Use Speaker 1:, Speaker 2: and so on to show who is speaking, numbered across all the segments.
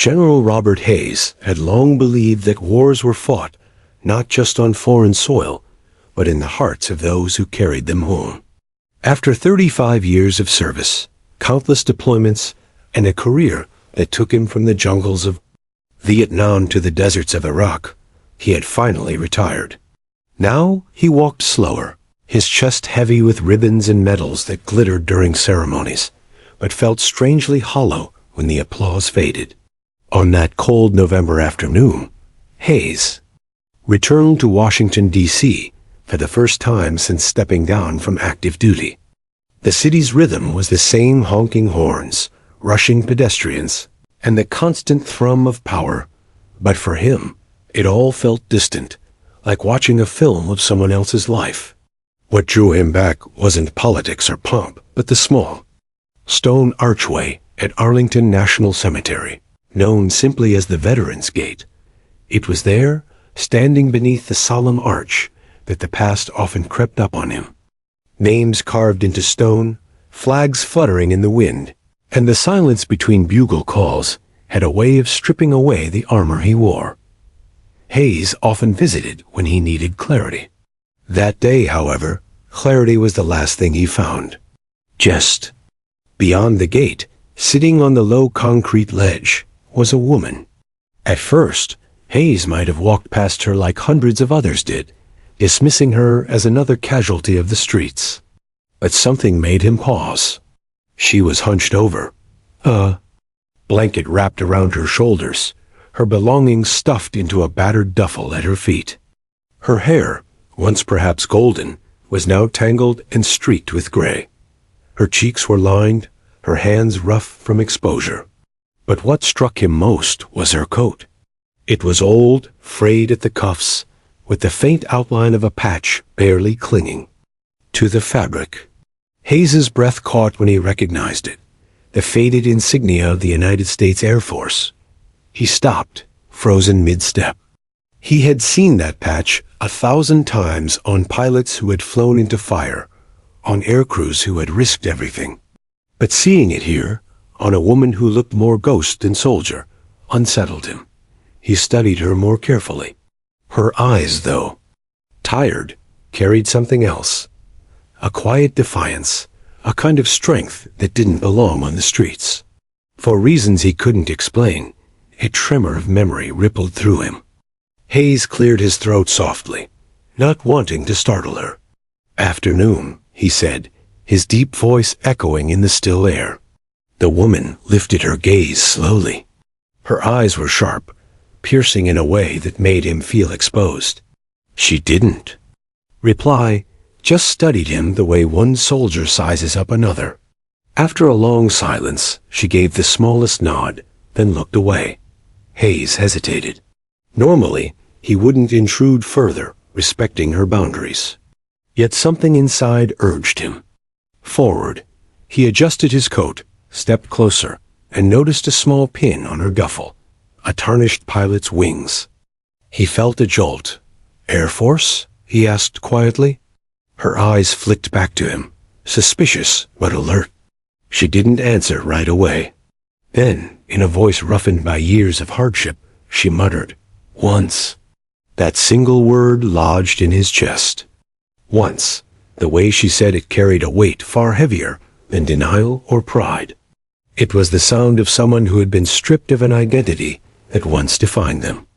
Speaker 1: General Robert Hayes had long believed that wars were fought not just on foreign soil, but in the hearts of those who carried them home. After 35 years of service, countless deployments, and a career that took him from the jungles of Vietnam to the deserts of Iraq, he had finally retired. Now he walked slower, his chest heavy with ribbons and medals that glittered during ceremonies, but felt strangely hollow when the applause faded. On that cold November afternoon, Hayes returned to Washington, D.C. for the first time since stepping down from active duty. The city's rhythm was the same honking horns, rushing pedestrians, and the constant thrum of power, but for him, it all felt distant, like watching a film of someone else's life. What drew him back wasn't politics or pomp, but the small stone archway at Arlington National Cemetery, known simply as the Veterans Gate. It was there, standing beneath the solemn arch, that the past often crept up on him. Names carved into stone, flags fluttering in the wind, and the silence between bugle calls had a way of stripping away the armor he wore. Hayes often visited when he needed clarity. That day, however, clarity was the last thing he found. Just beyond the gate, sitting on the low concrete ledge, was a woman. At first, Hayes might have walked past her like hundreds of others did, dismissing her as another casualty of the streets. But something made him pause. She was hunched over, a blanket wrapped around her shoulders, her belongings stuffed into a battered duffel at her feet. Her hair, once perhaps golden, was now tangled and streaked with gray. Her cheeks were lined, her hands rough from exposure. But what struck him most was her coat. It was old, frayed at the cuffs, with the faint outline of a patch barely clinging to the fabric. Hayes's breath caught when he recognized it, the faded insignia of the United States Air Force. He stopped, frozen mid-step. He had seen that patch 1,000 times on pilots who had flown into fire, on air crews who had risked everything. But seeing it here, on a woman who looked more ghost than soldier, unsettled him. He studied her more carefully. Her eyes, though tired, carried something else. A quiet defiance, a kind of strength that didn't belong on the streets. For reasons he couldn't explain, a tremor of memory rippled through him. Hayes cleared his throat softly, not wanting to startle her. "Afternoon," he said, his deep voice echoing in the still air. The woman lifted her gaze slowly. Her eyes were sharp, piercing in a way that made him feel exposed. She didn't reply, just studied him the way one soldier sizes up another. After a long silence, she gave the smallest nod, then looked away. Hayes hesitated. Normally, he wouldn't intrude further, respecting her boundaries. Yet something inside urged him. Forward, he adjusted his coat, stepped closer, and noticed a small pin on her duffel, a tarnished pilot's wings. He felt a jolt. "Air Force?" he asked quietly. Her eyes flicked back to him, suspicious but alert. She didn't answer right away. Then, in a voice roughened by years of hardship, she muttered, "Once." That single word lodged in his chest. Once. The way she said it carried a weight far heavier than denial or pride. It was the sound of someone who had been stripped of an identity that once defined them.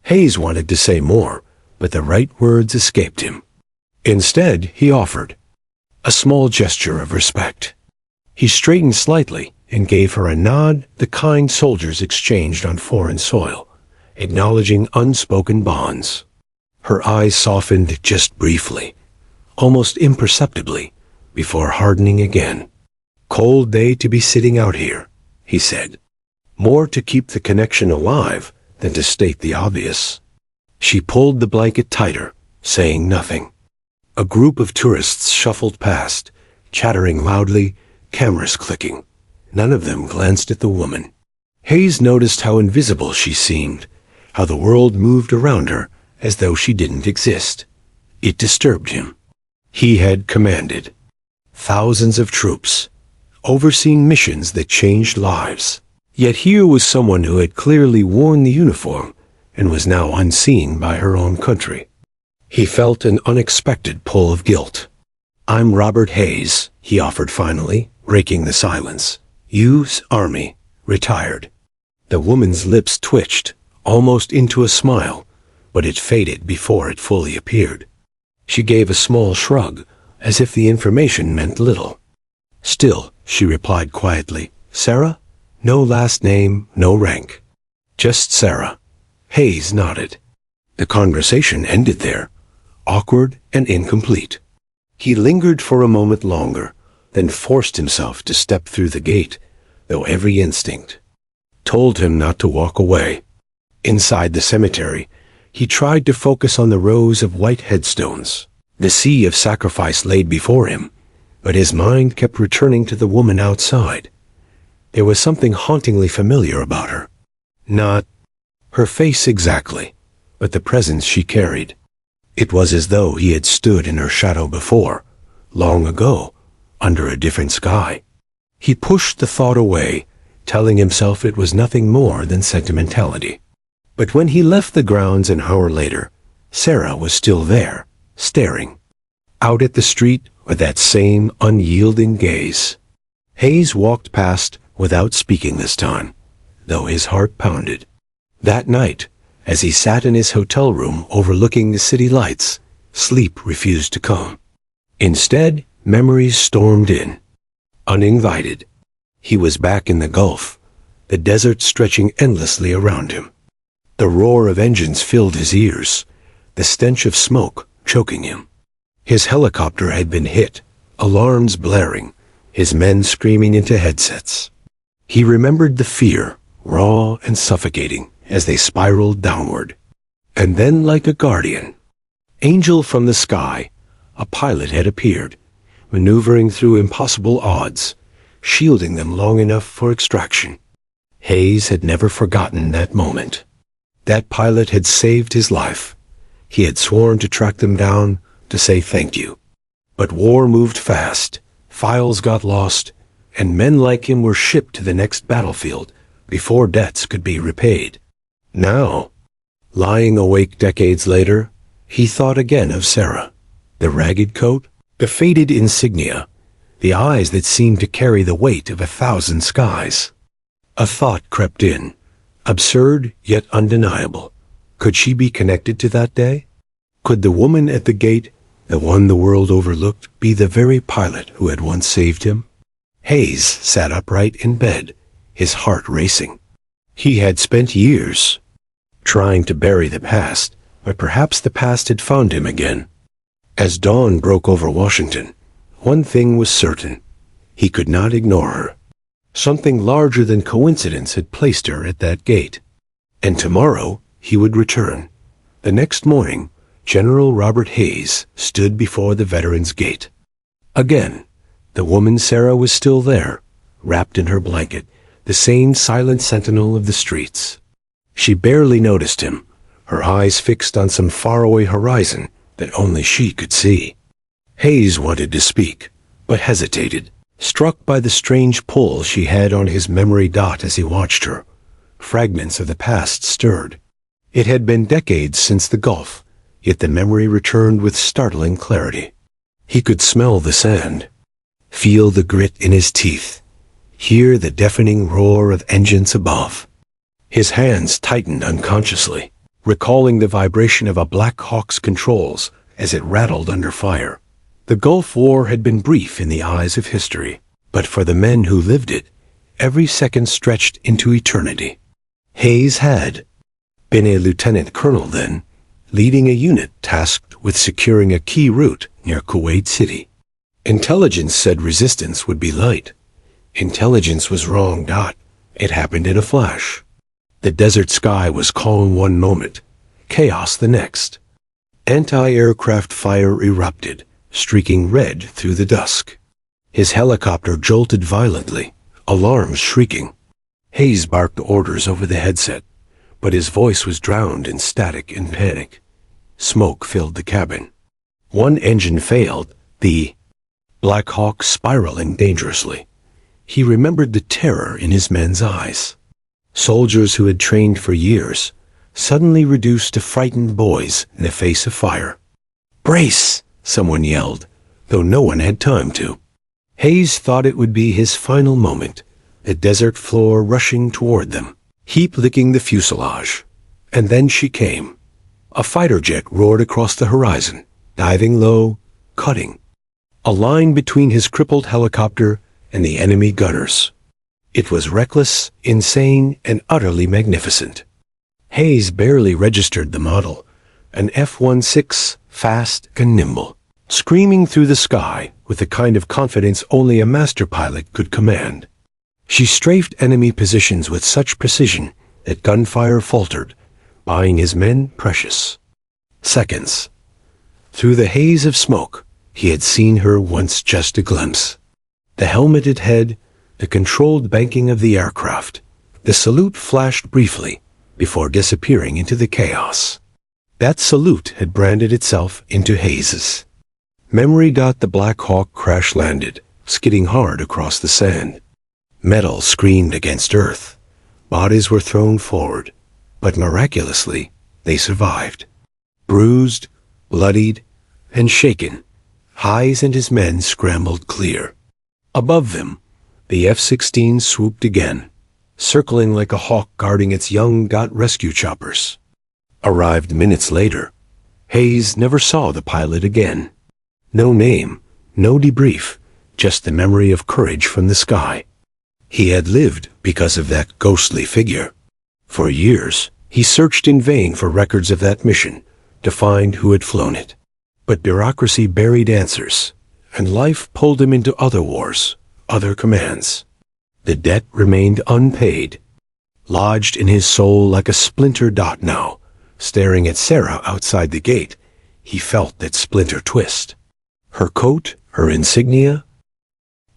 Speaker 1: Hayes wanted to say more, but the right words escaped him. Instead, he offered a small gesture of respect. He straightened slightly and gave her a nod the kind soldiers exchanged on foreign soil, acknowledging unspoken bonds. Her eyes softened just briefly, almost imperceptibly, before hardening again. "Cold day to be sitting out here," he said, more to keep the connection alive than to state the obvious. She pulled the blanket tighter, saying nothing. A group of tourists shuffled past, chattering loudly, cameras clicking. None of them glanced at the woman. Hayes noticed how invisible she seemed, how the world moved around her as though she didn't exist. It disturbed him. He had commanded thousands of troops, overseeing missions that changed lives. Yet here was someone who had clearly worn the uniform and was now unseen by her own country. He felt an unexpected pull of guilt. "I'm Robert Hayes," he offered finally, breaking the silence. "U.S. Army, retired." The woman's lips twitched, almost into a smile, but it faded before it fully appeared. She gave a small shrug, as if the information meant little. "Still," she replied quietly, "Sarah? No last name, no rank. Just Sarah." Hayes nodded. The conversation ended there, awkward and incomplete. He lingered for a moment longer, then forced himself to step through the gate, though every instinct told him not to walk away. Inside the cemetery, he tried to focus on the rows of white headstones. The sea of sacrifice laid before him, but his mind kept returning to the woman outside. There was something hauntingly familiar about her. Not her face exactly, but the presence she carried. It was as though he had stood in her shadow before, long ago, under a different sky. He pushed the thought away, telling himself it was nothing more than sentimentality. But when he left the grounds an hour later, Sarah was still there, staring out at the street with that same unyielding gaze. Hayes walked past without speaking this time, though his heart pounded. That night, as he sat in his hotel room overlooking the city lights, sleep refused to come. Instead, memories stormed in, uninvited. He was back in the Gulf, the desert stretching endlessly around him. The roar of engines filled his ears, the stench of smoke choking him. His helicopter had been hit, alarms blaring, his men screaming into headsets. He remembered the fear, raw and suffocating, as they spiraled downward. And then, like a guardian angel from the sky, a pilot had appeared, maneuvering through impossible odds, shielding them long enough for extraction. Hayes had never forgotten that moment. That pilot had saved his life. He had sworn to track them down, to say thank you. But war moved fast, files got lost, and men like him were shipped to the next battlefield before debts could be repaid. Now, lying awake decades later, he thought again of Sarah. The ragged coat, the faded insignia, the eyes that seemed to carry the weight of 1,000 skies. A thought crept in, absurd yet undeniable. Could she be connected to that day? Could the woman at the gate, the one the world overlooked, be the very pilot who had once saved him? Hayes sat upright in bed, his heart racing. He had spent years trying to bury the past, but perhaps the past had found him again. As dawn broke over Washington, one thing was certain. He could not ignore her. Something larger than coincidence had placed her at that gate. And tomorrow he would return. The next morning, General Robert Hayes stood before the veterans' gate. Again, the woman Sarah was still there, wrapped in her blanket, the same silent sentinel of the streets. She barely noticed him, her eyes fixed on some faraway horizon that only she could see. Hayes wanted to speak, but hesitated, struck by the strange pull she had on his memory dot as he watched her. Fragments of the past stirred. It had been decades since the Gulf, yet the memory returned with startling clarity. He could smell the sand, feel the grit in his teeth, hear the deafening roar of engines above. His hands tightened unconsciously, recalling the vibration of a Black Hawk's controls as it rattled under fire. The Gulf War had been brief in the eyes of history, but for the men who lived it, every second stretched into eternity. Hayes had been a lieutenant colonel then, leading a unit tasked with securing a key route near Kuwait City. Intelligence said resistance would be light. Intelligence was wrong. It happened in a flash. The desert sky was calm one moment, chaos the next. Anti-aircraft fire erupted, streaking red through the dusk. His helicopter jolted violently, alarms shrieking. Hayes barked orders over the headset, but his voice was drowned in static and panic. Smoke filled the cabin. One engine failed, the Black Hawk spiraling dangerously. He remembered the terror in his men's eyes. Soldiers who had trained for years, suddenly reduced to frightened boys in the face of fire. "Brace!" someone yelled, though no one had time to. Hayes thought it would be his final moment, a desert floor rushing toward them, heap licking the fuselage. And then she came. A fighter jet roared across the horizon, diving low, cutting. A line between his crippled helicopter and the enemy gunners. It was reckless, insane, and utterly magnificent. Hayes barely registered the model, an F-16, fast and nimble, screaming through the sky with the kind of confidence only a master pilot could command. She strafed enemy positions with such precision that gunfire faltered, buying his men precious seconds. Through the haze of smoke, he had seen her once just a glimpse. The helmeted head, the controlled banking of the aircraft. The salute flashed briefly before disappearing into the chaos. That salute had branded itself into Hayes's memory. The Black Hawk crash-landed, skidding hard across the sand. Metal screamed against earth. Bodies were thrown forward, but miraculously, they survived. Bruised, bloodied, and shaken, Hayes and his men scrambled clear. Above them, the F-16 swooped again, circling like a hawk guarding its young rescue choppers. Arrived minutes later, Hayes never saw the pilot again. No name, no debrief, just the memory of courage from the sky. He had lived because of that ghostly figure. For years, he searched in vain for records of that mission to find who had flown it. But bureaucracy buried answers, and life pulled him into other wars, other commands. The debt remained unpaid, lodged in his soul like a splinter dot now. Staring at Sarah outside the gate, he felt that splinter twist. Her coat, her insignia,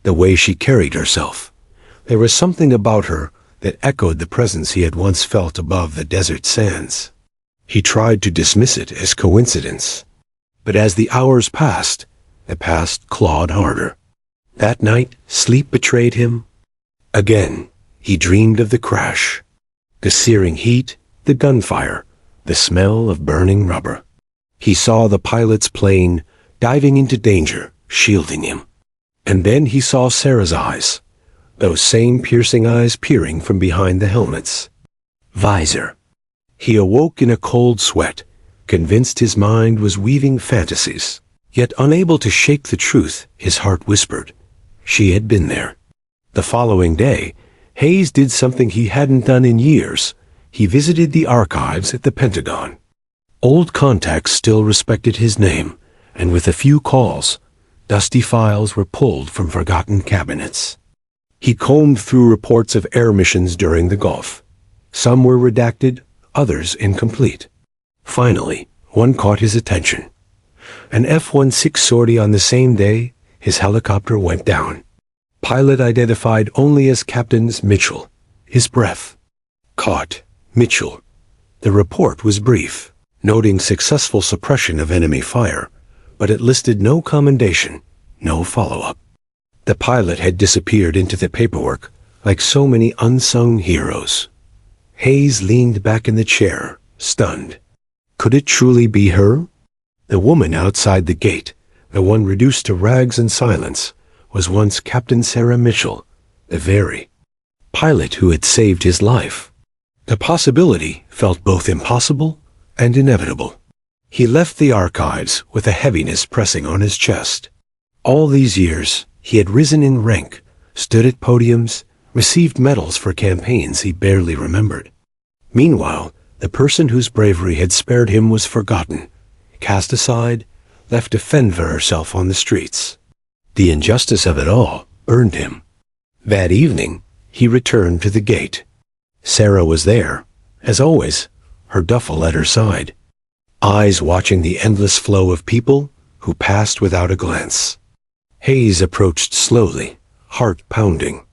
Speaker 1: the way she carried herself. There was something about her that echoed the presence he had once felt above the desert sands. He tried to dismiss it as coincidence. But as the hours passed, the past clawed harder. That night, sleep betrayed him. Again, he dreamed of the crash. The searing heat, the gunfire, the smell of burning rubber. He saw the pilot's plane diving into danger, shielding him. And then he saw Sarah's eyes, those same piercing eyes peering from behind the helmet's visor. He awoke in a cold sweat, convinced his mind was weaving fantasies. Yet unable to shake the truth, his heart whispered, she had been there. The following day, Hayes did something he hadn't done in years. He visited the archives at the Pentagon. Old contacts still respected his name, and with a few calls, dusty files were pulled from forgotten cabinets. He combed through reports of air missions during the Gulf. Some were redacted, others incomplete. Finally, one caught his attention. An F-16 sortie on the same day, his helicopter went down. Pilot identified only as Captain Mitchell. His breath caught. Mitchell. The report was brief, noting successful suppression of enemy fire, but it listed no commendation, no follow-up. The pilot had disappeared into the paperwork like so many unsung heroes. Hayes leaned back in the chair, stunned. Could it truly be her? The woman outside the gate, the one reduced to rags and silence, was once Captain Sarah Mitchell, the very pilot who had saved his life. The possibility felt both impossible and inevitable. He left the archives with a heaviness pressing on his chest. All these years, he had risen in rank, stood at podiums, received medals for campaigns he barely remembered. Meanwhile, the person whose bravery had spared him was forgotten, cast aside, left to fend for herself on the streets. The injustice of it all burned him. That evening, he returned to the gate. Sarah was there, as always, her duffel at her side, eyes watching the endless flow of people who passed without a glance. Hayes approached slowly, heart pounding.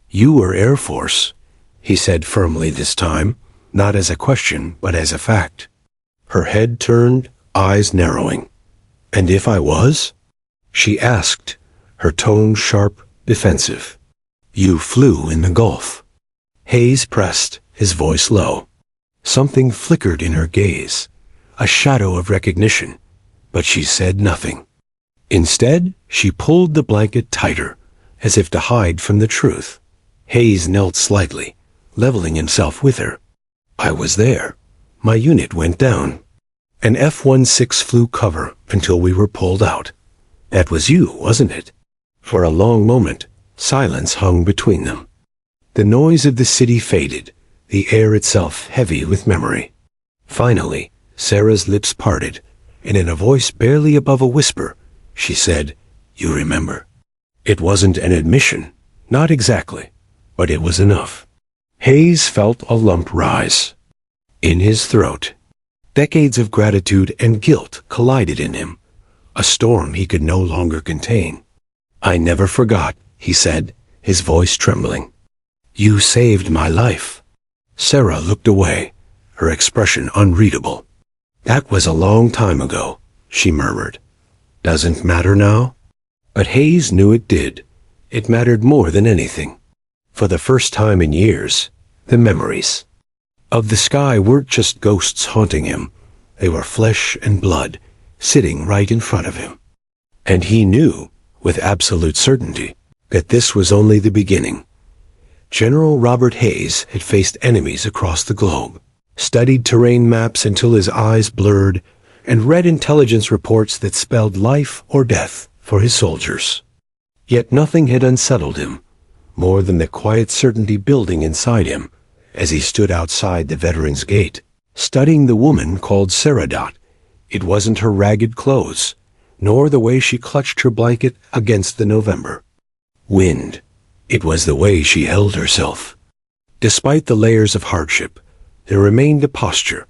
Speaker 1: "You were Air Force," he said firmly this time, not as a question, but as a fact. Her head turned, eyes narrowing. "And if I was?" she asked, her tone sharp, defensive. "You flew in the Gulf." Hayes pressed, his voice low. Something flickered in her gaze, a shadow of recognition, but she said nothing. Instead, she pulled the blanket tighter, as if to hide from the truth. Hayes knelt slightly, leveling himself with her. I was there. My unit went down. An F-16 flew cover until we were pulled out. That was you, wasn't it? For a long moment, silence hung between them. The noise of the city faded, the air itself heavy with memory. Finally, Sarah's lips parted, and in a voice barely above a whisper, she said, "You remember." It wasn't an admission, not exactly, but it was enough. Hayes felt a lump rise in his throat. Decades of gratitude and guilt collided in him, a storm he could no longer contain. "I never forgot," he said, his voice trembling. "You saved my life." Sarah looked away, her expression unreadable. "That was a long time ago," she murmured. "Doesn't matter now?" But Hayes knew it did. It mattered more than anything. For the first time in years, the memories of the sky weren't just ghosts haunting him. They were flesh and blood, sitting right in front of him. And he knew, with absolute certainty, that this was only the beginning. General Robert Hayes had faced enemies across the globe, studied terrain maps until his eyes blurred, and read intelligence reports that spelled life or death for his soldiers. Yet nothing had unsettled him, more than the quiet certainty building inside him as he stood outside the veteran's gate, studying the woman called Sarah Dot. It wasn't her ragged clothes, nor the way she clutched her blanket against the November wind. It was the way she held herself. Despite the layers of hardship, there remained a posture,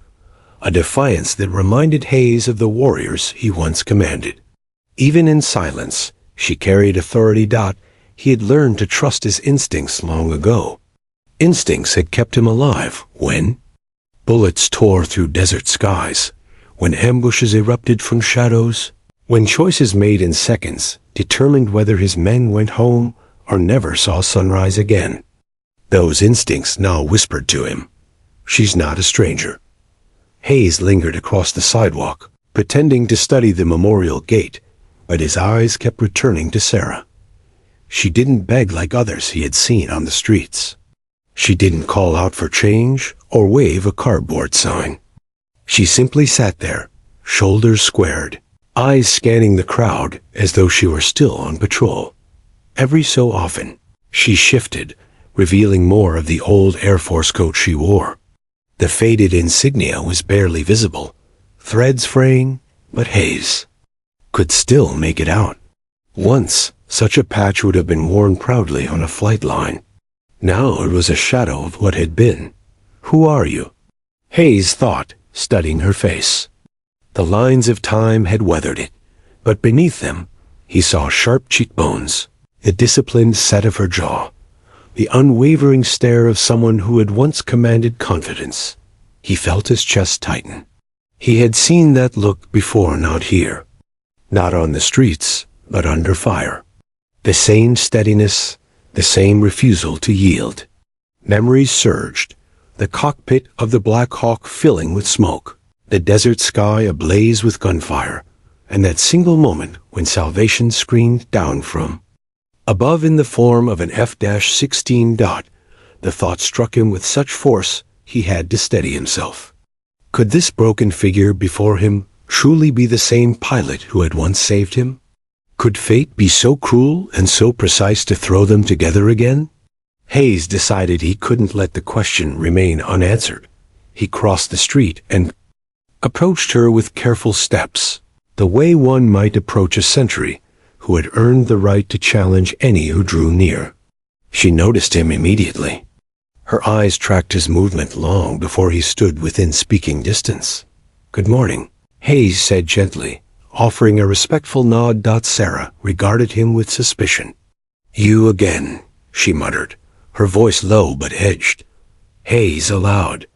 Speaker 1: a defiance that reminded Hayes of the warriors he once commanded. Even in silence, she carried authority. He had learned to trust his instincts long ago. Instincts had kept him alive when bullets tore through desert skies, when ambushes erupted from shadows, when choices made in seconds determined whether his men went home or never saw sunrise again. Those instincts now whispered to him, "She's not a stranger." Hayes lingered across the sidewalk, pretending to study the memorial gate, but his eyes kept returning to Sarah. She didn't beg like others he had seen on the streets. She didn't call out for change or wave a cardboard sign. She simply sat there, shoulders squared, eyes scanning the crowd as though she were still on patrol. Every so often, she shifted, revealing more of the old Air Force coat she wore. The faded insignia was barely visible, threads fraying, but Hayes could still make it out. Once, such a patch would have been worn proudly on a flight line. Now it was a shadow of what had been. "Who are you?" Hayes thought, studying her face. The lines of time had weathered it, but beneath them, he saw sharp cheekbones, the disciplined set of her jaw, the unwavering stare of someone who had once commanded confidence. He felt his chest tighten. He had seen that look before, not here. Not on the streets, but under fire. The same steadiness, the same refusal to yield. Memories surged, the cockpit of the Black Hawk filling with smoke, the desert sky ablaze with gunfire, and that single moment when salvation screamed down from above in the form of an F-16. The thought struck him with such force he had to steady himself. Could this broken figure before him truly be the same pilot who had once saved him? Could fate be so cruel and so precise to throw them together again? Hayes decided he couldn't let the question remain unanswered. He crossed the street and approached her with careful steps, the way one might approach a sentry who had earned the right to challenge any who drew near. She noticed him immediately. Her eyes tracked his movement long before he stood within speaking distance. "Good morning," Hayes said gently, offering a respectful nod. Sarah regarded him with suspicion. "You again," she muttered, her voice low but edged. Hayes allowed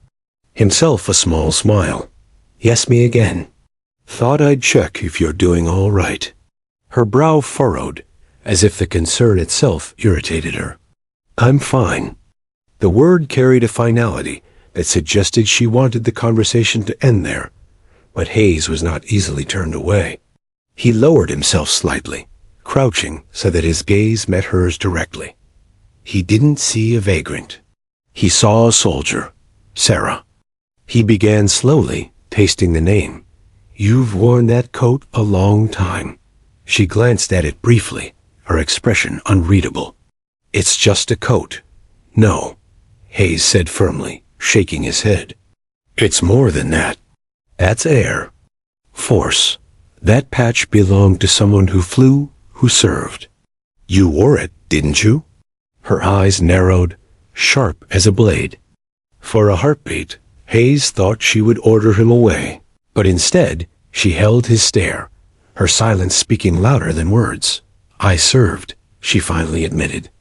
Speaker 1: himself a small smile. "Yes, me again. Thought I'd check if you're doing all right." Her brow furrowed, as if the concern itself irritated her. "I'm fine." The word carried a finality that suggested she wanted the conversation to end there, but Hayes was not easily turned away. He lowered himself slightly, crouching so that his gaze met hers directly. He didn't see a vagrant. He saw a soldier, Sarah. He began slowly, tasting the name. "You've worn that coat a long time." She glanced at it briefly, her expression unreadable. "It's just a coat." "No," Hayes said firmly, shaking his head. "It's more than that. That's air. Force. That patch belonged to someone who flew, who served. You wore it, didn't you?" Her eyes narrowed, sharp as a blade. For a heartbeat, Hayes thought she would order him away, but instead, she held his stare, her silence speaking louder than words. "I served," she finally admitted.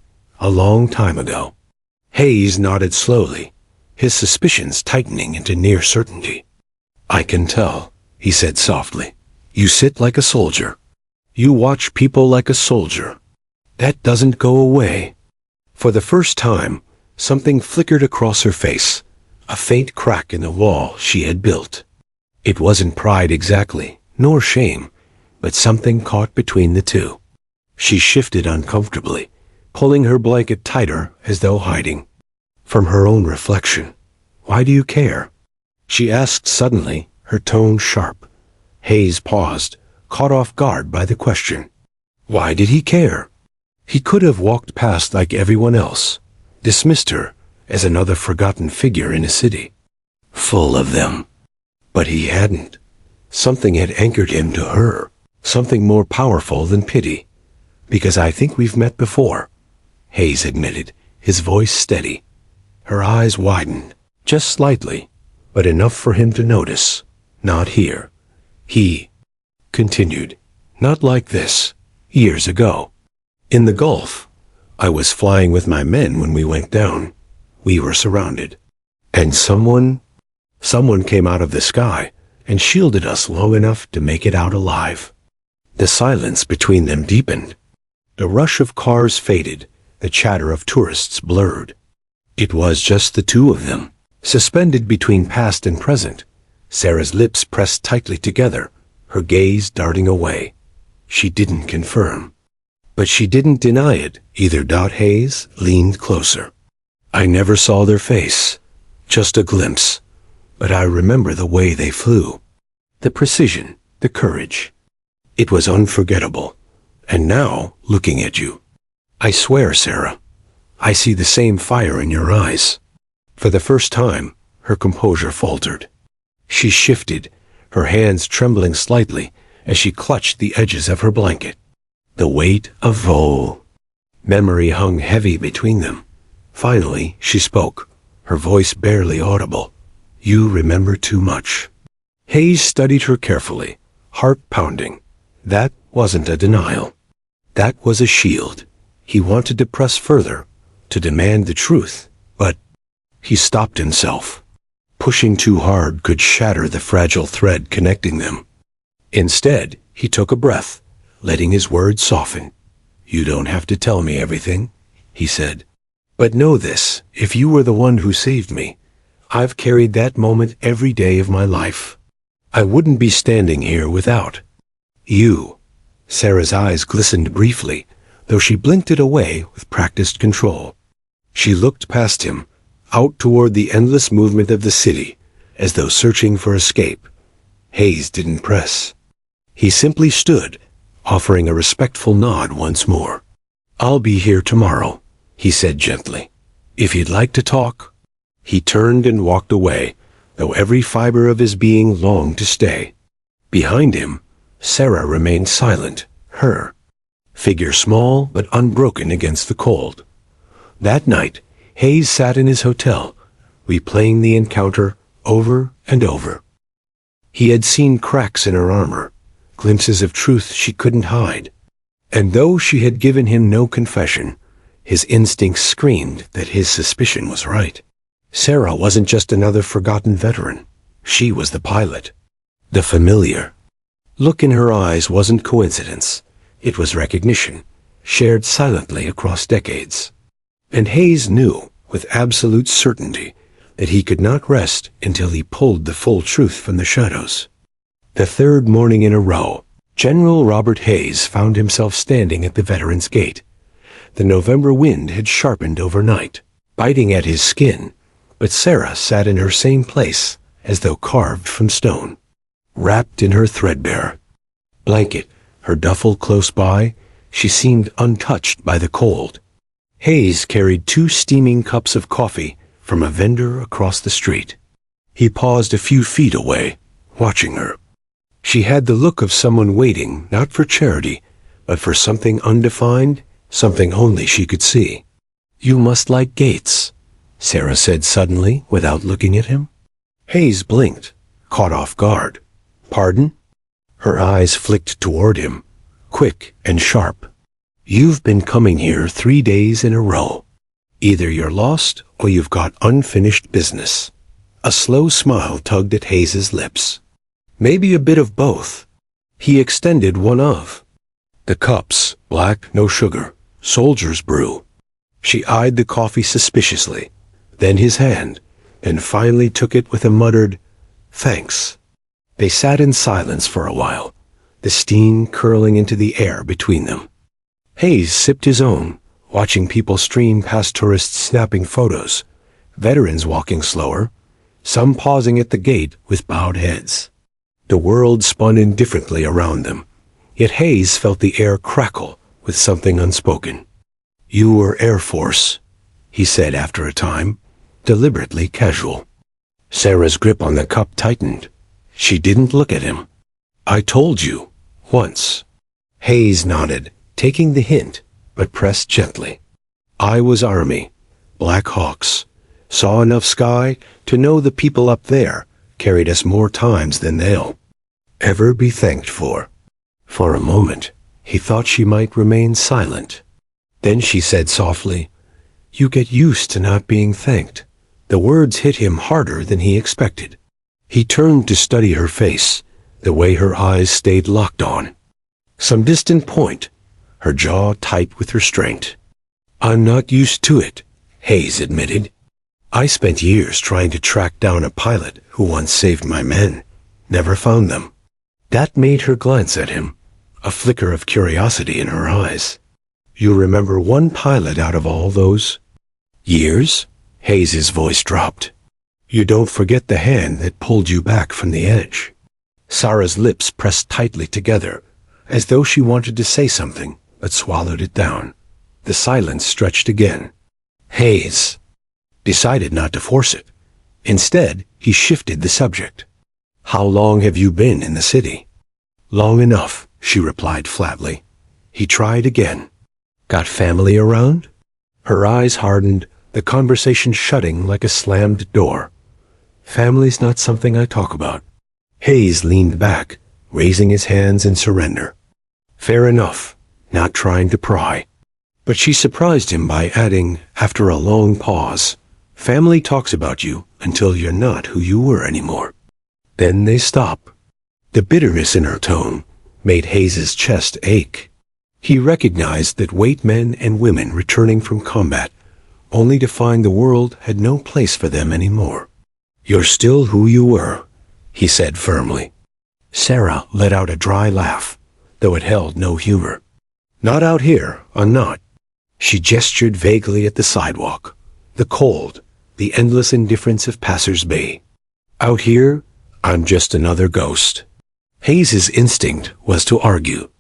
Speaker 1: "A long time ago." Hayes nodded slowly, his suspicions tightening into near certainty. "I can tell," he said softly. "You sit like a soldier. You watch people like a soldier. That doesn't go away." For the first time, something flickered across her face, a faint crack in the wall she had built. It wasn't pride exactly, nor shame, but something caught between the two. She shifted uncomfortably, pulling her blanket tighter as though hiding from her own reflection. "Why do you care?" she asked suddenly, her tone sharp. Hayes paused, caught off guard by the question. Why did he care? He could have walked past like everyone else, dismissed her as another forgotten figure in a city full of them. But he hadn't. Something had anchored him to her, something more powerful than pity. "Because I think we've met before," Hayes admitted, his voice steady. Her eyes widened, just slightly, but enough for him to notice. "Not here." He continued, "Not like this, years ago. In the Gulf, I was flying with my men when we went down. We were surrounded. And someone came out of the sky and shielded us long enough to make it out alive." The silence between them deepened. The rush of cars faded, the chatter of tourists blurred. It was just the two of them, suspended between past and present, Sarah's lips pressed tightly together, her gaze darting away. She didn't confirm. But she didn't deny it either. Hayes leaned closer. "I never saw their face, just a glimpse, but I remember the way they flew. The precision, the courage. It was unforgettable. And now, looking at you, I swear, Sarah, I see the same fire in your eyes." For the first time, her composure faltered. She shifted, her hands trembling slightly as she clutched the edges of her blanket. The weight of memory hung heavy between them. Finally, she spoke, her voice barely audible. "You remember too much." Hayes studied her carefully, heart pounding. That wasn't a denial. That was a shield. He wanted to press further, to demand the truth, but he stopped himself. Pushing too hard could shatter the fragile thread connecting them. Instead, he took a breath, letting his words soften. "You don't have to tell me everything," he said. "But know this, if you were the one who saved me, I've carried that moment every day of my life. I wouldn't be standing here without you." Sarah's eyes glistened briefly, though she blinked it away with practiced control. She looked past him, out toward the endless movement of the city, as though searching for escape. Hayes didn't press. He simply stood, offering a respectful nod once more. "I'll be here tomorrow," he said gently. "If you'd like to talk." He turned and walked away, though every fiber of his being longed to stay. Behind him, Sarah remained silent, her figure small but unbroken against the cold. That night, Hayes sat in his hotel, replaying the encounter over and over. He had seen cracks in her armor, glimpses of truth she couldn't hide. And though she had given him no confession, his instincts screamed that his suspicion was right. Sarah wasn't just another forgotten veteran. She was the pilot, the familiar. Look in her eyes wasn't coincidence. It was recognition, shared silently across decades. And Hayes knew, with absolute certainty, that he could not rest until he pulled the full truth from the shadows. The third morning in a row, General Robert Hayes found himself standing at the Veterans' Gate. The November wind had sharpened overnight, biting at his skin, but Sarah sat in her same place, as though carved from stone. Wrapped in her threadbare blanket, her duffel close by, she seemed untouched by the cold. Hayes carried 2 steaming cups of coffee from a vendor across the street. He paused a few feet away, watching her. She had the look of someone waiting not for charity, but for something undefined, something only she could see. "You must like Gates," Sarah said suddenly without looking at him. Hayes blinked, caught off guard. "Pardon?" Her eyes flicked toward him, quick and sharp. "You've been coming here 3 days in a row. Either you're lost or you've got unfinished business." A slow smile tugged at Hayes's lips. "Maybe a bit of both." He extended one of the cups, black, no sugar, soldier's brew. She eyed the coffee suspiciously, then his hand, and finally took it with a muttered, "Thanks." They sat in silence for a while, the steam curling into the air between them. Hayes sipped his own, watching people stream past tourists snapping photos, veterans walking slower, some pausing at the gate with bowed heads. The world spun indifferently around them, yet Hayes felt the air crackle with something unspoken. "You were Air Force," he said after a time, deliberately casual. Sarah's grip on the cup tightened. She didn't look at him. "I told you, once." Hayes nodded, taking the hint, but pressed gently. "I was Army, Black Hawks, saw enough sky to know the people up there carried us more times than they'll ever be thanked for." For a moment, he thought she might remain silent. Then she said softly, "You get used to not being thanked." The words hit him harder than he expected. He turned to study her face, the way her eyes stayed locked on some distant point, her jaw tight with restraint. "I'm not used to it," Hayes admitted. "I spent years trying to track down a pilot who once saved my men. Never found them." That made her glance at him, a flicker of curiosity in her eyes. "You remember one pilot out of all those years?" Hayes's voice dropped. "You don't forget the hand that pulled you back from the edge." Sarah's lips pressed tightly together, as though she wanted to say something, but swallowed it down. The silence stretched again. Hayes decided not to force it. Instead, he shifted the subject. "How long have you been in the city?" "Long enough," she replied flatly. He tried again. "Got family around?" Her eyes hardened, the conversation shutting like a slammed door. "Family's not something I talk about." Hayes leaned back, raising his hands in surrender. Fair enough, not trying to pry. But she surprised him by adding, after a long pause, "Family talks about you until you're not who you were anymore. Then they stop." The bitterness in her tone made Hayes's chest ache. He recognized that white men and women returning from combat, only to find the world had no place for them anymore. "You're still who you were," he said firmly. Sarah let out a dry laugh, though it held no humor. "Not out here, I'm not." She gestured vaguely at the sidewalk, the cold, the endless indifference of passers-by. "Out here, I'm just another ghost." Hayes's instinct was to argue,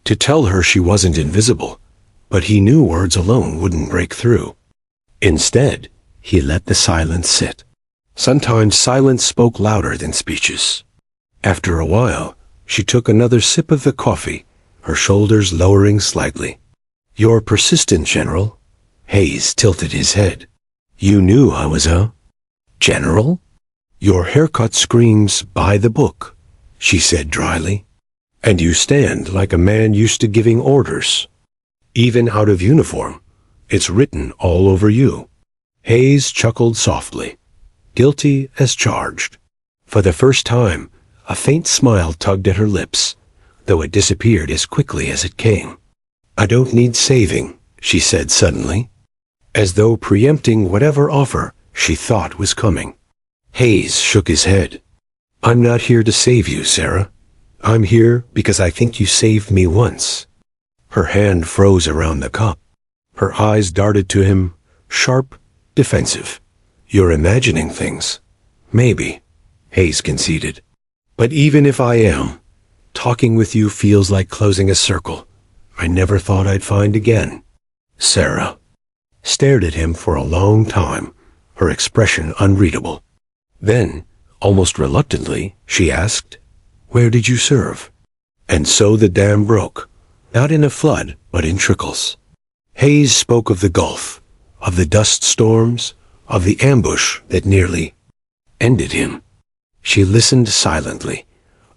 Speaker 1: to tell her she wasn't invisible, but he knew words alone wouldn't break through. Instead, he let the silence sit. Sometimes silence spoke louder than speeches. After a while, she took another sip of the coffee, her shoulders lowering slightly. "You're persistent, General." Hayes tilted his head. "You knew I was a general?" "Your haircut screams, 'Buy the book,'" she said dryly. "And you stand like a man used to giving orders. Even out of uniform, it's written all over you." Hayes chuckled softly, guilty as charged. For the first time, a faint smile tugged at her lips, though it disappeared as quickly as it came. "I don't need saving," she said suddenly, as though preempting whatever offer she thought was coming. Hayes shook his head. I'm not here to save you, Sarah. I'm here because I think you saved me once. Her hand froze around the cup. Her eyes darted to him, sharp, defensive. You're imagining things. Maybe, Hayes conceded. But even if I am, talking with you feels like closing a circle I never thought I'd find again. Sarah stared at him for a long time, her expression unreadable. Then, almost reluctantly, she asked, Where did you serve? And so the dam broke, not in a flood, but in trickles. Hayes spoke of the Gulf, of the dust storms, of the ambush that nearly ended him. She listened silently,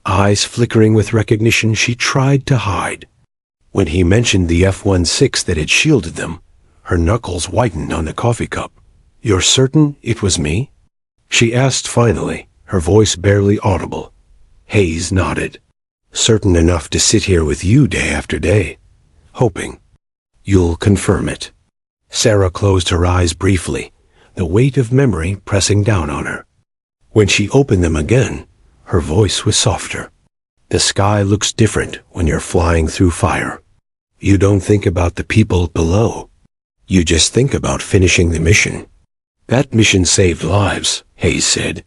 Speaker 1: eyes flickering with recognition she tried to hide. When he mentioned the F-16 that had shielded them, her knuckles whitened on the coffee cup. You're certain it was me? She asked finally, her voice barely audible. Hayes nodded. Certain enough to sit here with you day after day, hoping you'll confirm it. Sarah closed her eyes briefly, the weight of memory pressing down on her. When she opened them again, her voice was softer. The sky looks different when you're flying through fire. You don't think about the people below. You just think about finishing the mission. That mission saved lives, Hayes said.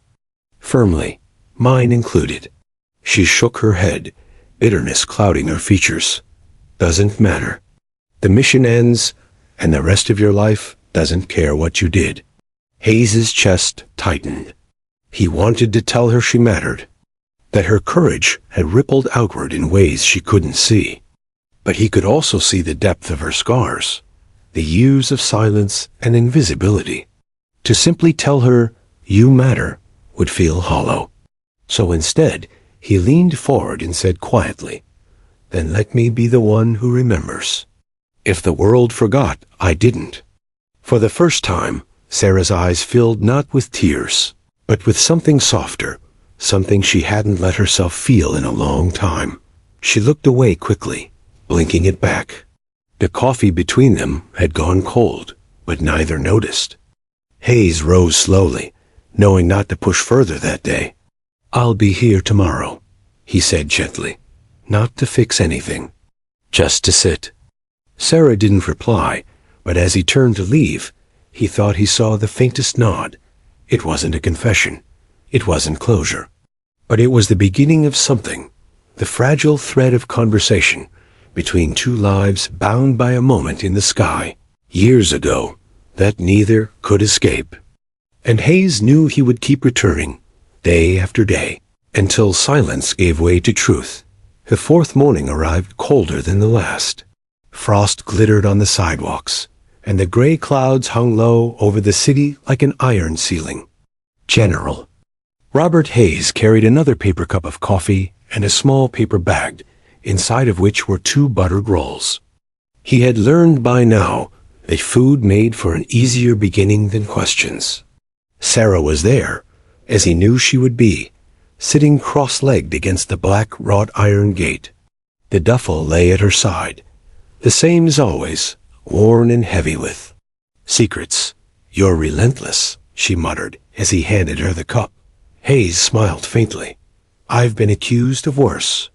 Speaker 1: Firmly, mine included. She shook her head, bitterness clouding her features. Doesn't matter. The mission ends, and the rest of your life doesn't care what you did. Hayes's chest tightened. He wanted to tell her she mattered, that her courage had rippled outward in ways she couldn't see. But he could also see the depth of her scars, the years of silence and invisibility. To simply tell her, you matter, would feel hollow. So instead, he leaned forward and said quietly, Then let me be the one who remembers. If the world forgot, I didn't. For the first time, Sarah's eyes filled not with tears, but with something softer, something she hadn't let herself feel in a long time. She looked away quickly, blinking it back. The coffee between them had gone cold, but neither noticed. Hayes rose slowly, knowing not to push further that day. I'll be here tomorrow, he said gently, not to fix anything, just to sit. Sarah didn't reply, but as he turned to leave, he thought he saw the faintest nod. It wasn't a confession. It wasn't closure. But it was the beginning of something, the fragile thread of conversation between two lives bound by a moment in the sky, years ago, that neither could escape. And Hayes knew he would keep returning, day after day, until silence gave way to truth. The fourth morning arrived colder than the last. Frost glittered on the sidewalks, and the gray clouds hung low over the city like an iron ceiling. General. Robert Hayes carried another paper cup of coffee and a small paper bag, inside of which were 2 buttered rolls. He had learned by now that food made for an easier beginning than questions. Sarah was there, as he knew she would be, sitting cross-legged against the black wrought iron gate. The duffel lay at her side, the same as always, worn and heavy with secrets. You're relentless, she muttered as he handed her the cup. Hayes smiled faintly. I've been accused of worse.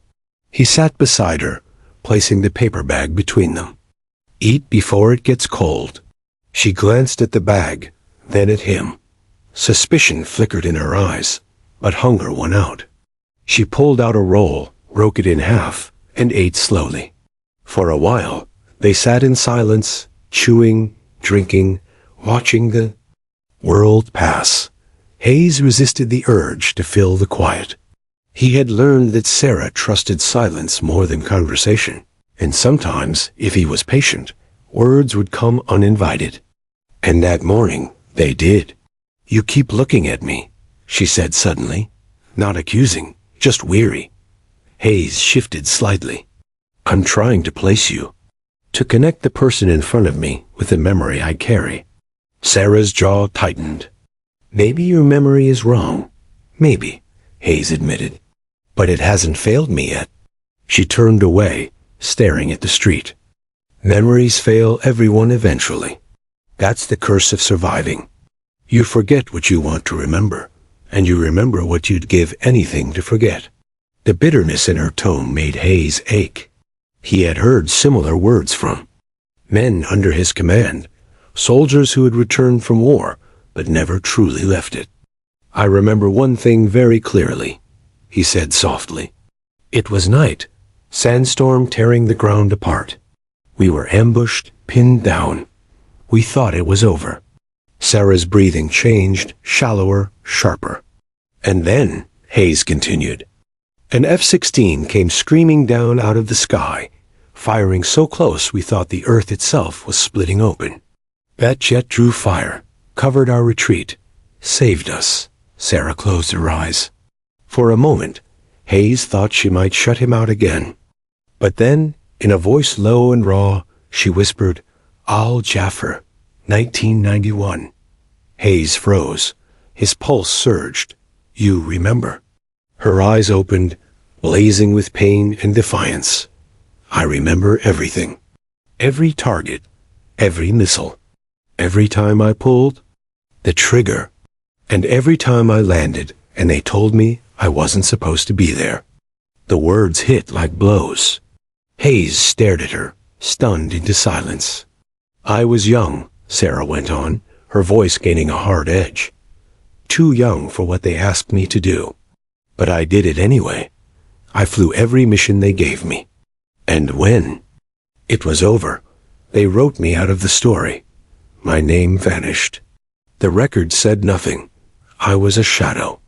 Speaker 1: He sat beside her, placing the paper bag between them. Eat before it gets cold. She glanced at the bag, then at him. Suspicion flickered in her eyes, but hunger won out. She pulled out a roll, broke it in half, and ate slowly. For a while, they sat in silence, chewing, drinking, watching the world pass. Hayes resisted the urge to fill the quiet. He had learned that Sarah trusted silence more than conversation, and sometimes, if he was patient, words would come uninvited. And that morning, they did. You keep looking at me, she said suddenly, not accusing, just weary. Hayes shifted slightly. I'm trying to place you, to connect the person in front of me with the memory I carry. Sarah's jaw tightened. Maybe your memory is wrong. Maybe, Hayes admitted. But it hasn't failed me yet. She turned away, staring at the street. Memories fail everyone eventually. That's the curse of surviving. You forget what you want to remember, and you remember what you'd give anything to forget. The bitterness in her tone made Hayes ache. He had heard similar words from men under his command, soldiers who had returned from war, but never truly left it. I remember one thing very clearly, he said softly. It was night, sandstorm tearing the ground apart. We were ambushed, pinned down. We thought it was over. Sarah's breathing changed, shallower, sharper. And then, Hayes continued, an F-16 came screaming down out of the sky, firing so close we thought the earth itself was splitting open. That jet drew fire, covered our retreat, saved us. Sarah closed her eyes. For a moment, Hayes thought she might shut him out again. But then, in a voice low and raw, she whispered, Al Jaffer, 1991. Hayes froze. His pulse surged. You remember? Her eyes opened, blazing with pain and defiance. I remember everything. Every target, every missile. Every time I pulled the trigger. And every time I landed and they told me I wasn't supposed to be there. The words hit like blows. Hayes stared at her, stunned into silence. I was young, Sarah went on, her voice gaining a hard edge. Too young for what they asked me to do. But I did it anyway. I flew every mission they gave me. And when it was over, they wrote me out of the story. My name vanished. The record said nothing. I was a shadow.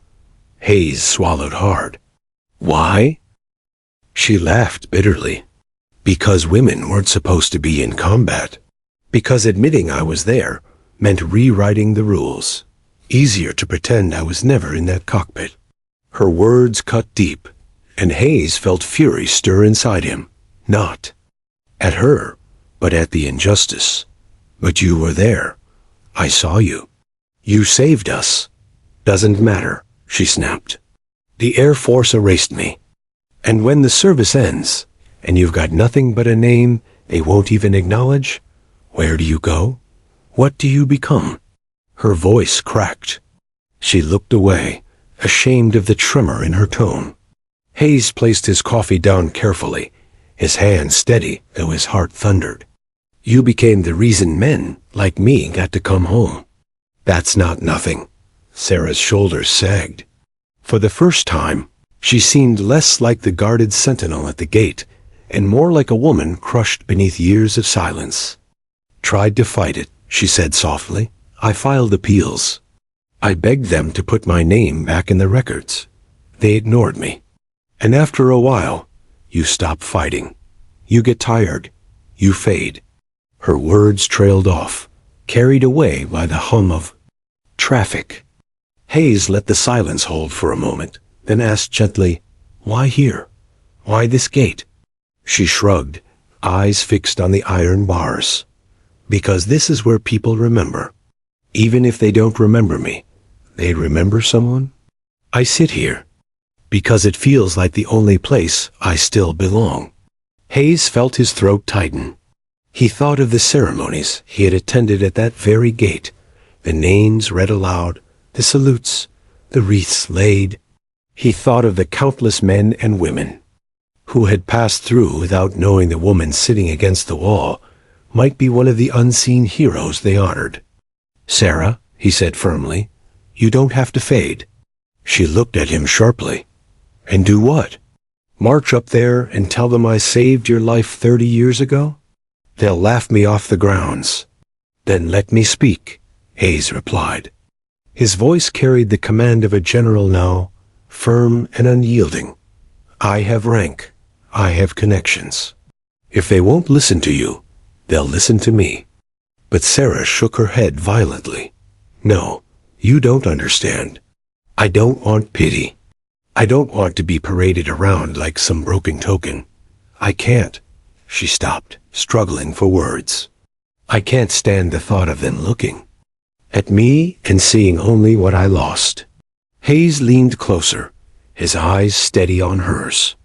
Speaker 1: Hayes swallowed hard. Why? She laughed bitterly. Because women weren't supposed to be in combat. Because admitting I was there meant rewriting the rules. Easier to pretend I was never in that cockpit. Her words cut deep, and Hayes felt fury stir inside him. Not at her, but at the injustice. But you were there. I saw you. You saved us. Doesn't matter, she snapped. The Air Force erased me. And when the service ends, and you've got nothing but a name they won't even acknowledge, where do you go? What do you become? Her voice cracked. She looked away, ashamed of the tremor in her tone. Hayes placed his coffee down carefully, his hand steady though his heart thundered. You became the reason men, like me, got to come home. That's not nothing. Sarah's shoulders sagged. For the first time, she seemed less like the guarded sentinel at the gate, and more like a woman crushed beneath years of silence. Tried to fight it, she said softly. I filed appeals. I begged them to put my name back in the records. They ignored me. And after a while, you stop fighting. You get tired. You fade. Her words trailed off, carried away by the hum of traffic. Hayes let the silence hold for a moment, then asked gently, Why here? Why this gate? She shrugged, eyes fixed on the iron bars. Because this is where people remember. Even if they don't remember me, they remember someone. I sit here because it feels like the only place I still belong. Hayes felt his throat tighten. He thought of the ceremonies he had attended at that very gate, the names read aloud, the salutes, the wreaths laid. He thought of the countless men and women who had passed through without knowing the woman sitting against the wall might be one of the unseen heroes they honored. Sarah, he said firmly, you don't have to fade. She looked at him sharply. And do what? March up there and tell them I saved your life 30 years ago? They'll laugh me off the grounds. Then let me speak, Hayes replied. His voice carried the command of a general now, firm and unyielding. I have rank. I have connections. If they won't listen to you, they'll listen to me. But Sarah shook her head violently. No, you don't understand. I don't want pity. I don't want to be paraded around like some broken token. I can't. She stopped, struggling for words. I can't stand the thought of them looking at me and seeing only what I lost. Hayes leaned closer, his eyes steady on hers.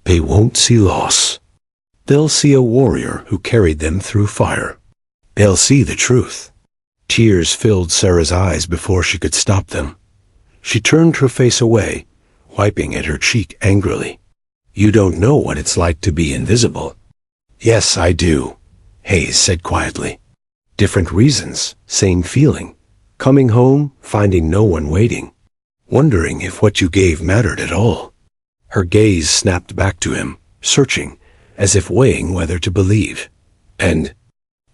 Speaker 1: They won't see loss. They'll see a warrior who carried them through fire. They'll see the truth. Tears filled Sarah's eyes before she could stop them. She turned her face away, wiping at her cheek angrily. You don't know what it's like to be invisible. Yes, I do, Hayes said quietly. Different reasons, same feeling. Coming home, finding no one waiting. Wondering if what you gave mattered at all. Her gaze snapped back to him, searching, as if weighing whether to believe. And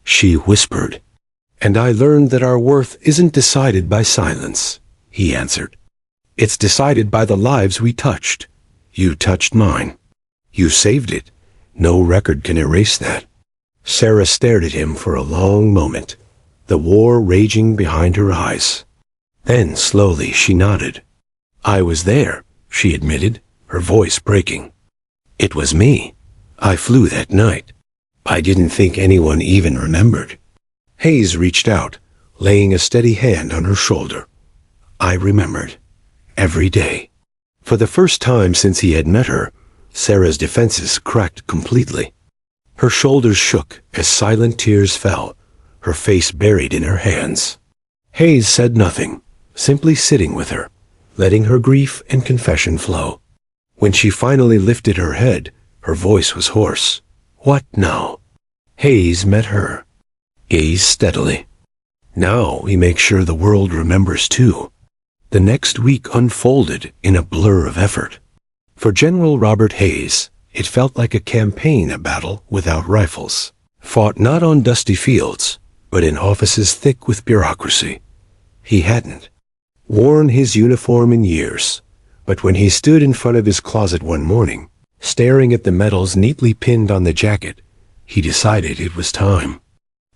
Speaker 1: she whispered. And I learned that our worth isn't decided by silence, he answered. It's decided by the lives we touched. You touched mine. You saved it. No record can erase that. Sarah stared at him for a long moment, the war raging behind her eyes. Then slowly she nodded. I was there, she admitted, her voice breaking. It was me. I flew that night. I didn't think anyone even remembered. Hayes reached out, laying a steady hand on her shoulder. I remembered. Every day. For the first time since he had met her, Sarah's defenses cracked completely. Her shoulders shook as silent tears fell, her face buried in her hands. Hayes said nothing, simply sitting with her, letting her grief and confession flow. When she finally lifted her head, her voice was hoarse. What now? Hayes met her. Gazed steadily. Now we make sure the world remembers too. The next week unfolded in a blur of effort. For General Robert Hayes, it felt like a campaign, a battle without rifles, fought not on dusty fields, but in offices thick with bureaucracy. He hadn't worn his uniform in years, but when he stood in front of his closet one morning, staring at the medals neatly pinned on the jacket, he decided it was time.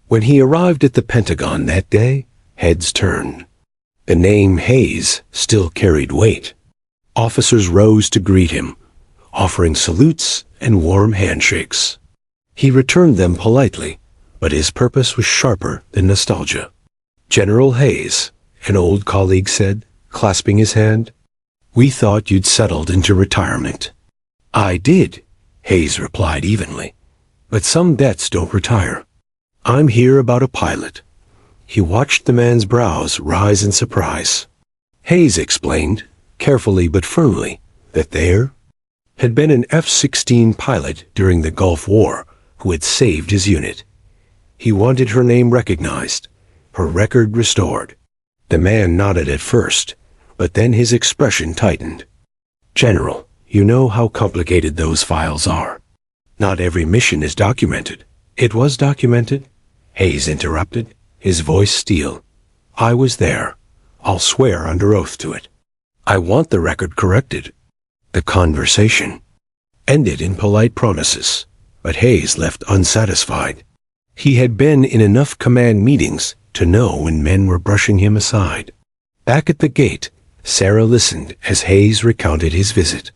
Speaker 1: When he arrived at the Pentagon that day, heads turned. The name Hayes still carried weight. Officers rose to greet him, offering salutes and warm handshakes. He returned them politely, but his purpose was sharper than nostalgia. General Hayes, an old colleague said, clasping his hand, we thought you'd settled into retirement. I did, Hayes replied evenly, but some debts don't retire. I'm here about a pilot. He watched the man's brows rise in surprise. Hayes explained, carefully but firmly, that there had been an F-16 pilot during the Gulf War who had saved his unit. He wanted her name recognized, her record restored. The man nodded at first, but then his expression tightened. General, you know how complicated those files are. Not every mission is documented. It was documented, Hayes interrupted, his voice steel. I was there. I'll swear under oath to it. I want the record corrected. The conversation ended in polite promises, but Hayes left unsatisfied. He had been in enough command meetings to know when men were brushing him aside. Back at the gate, Sarah listened as Hayes recounted his visit.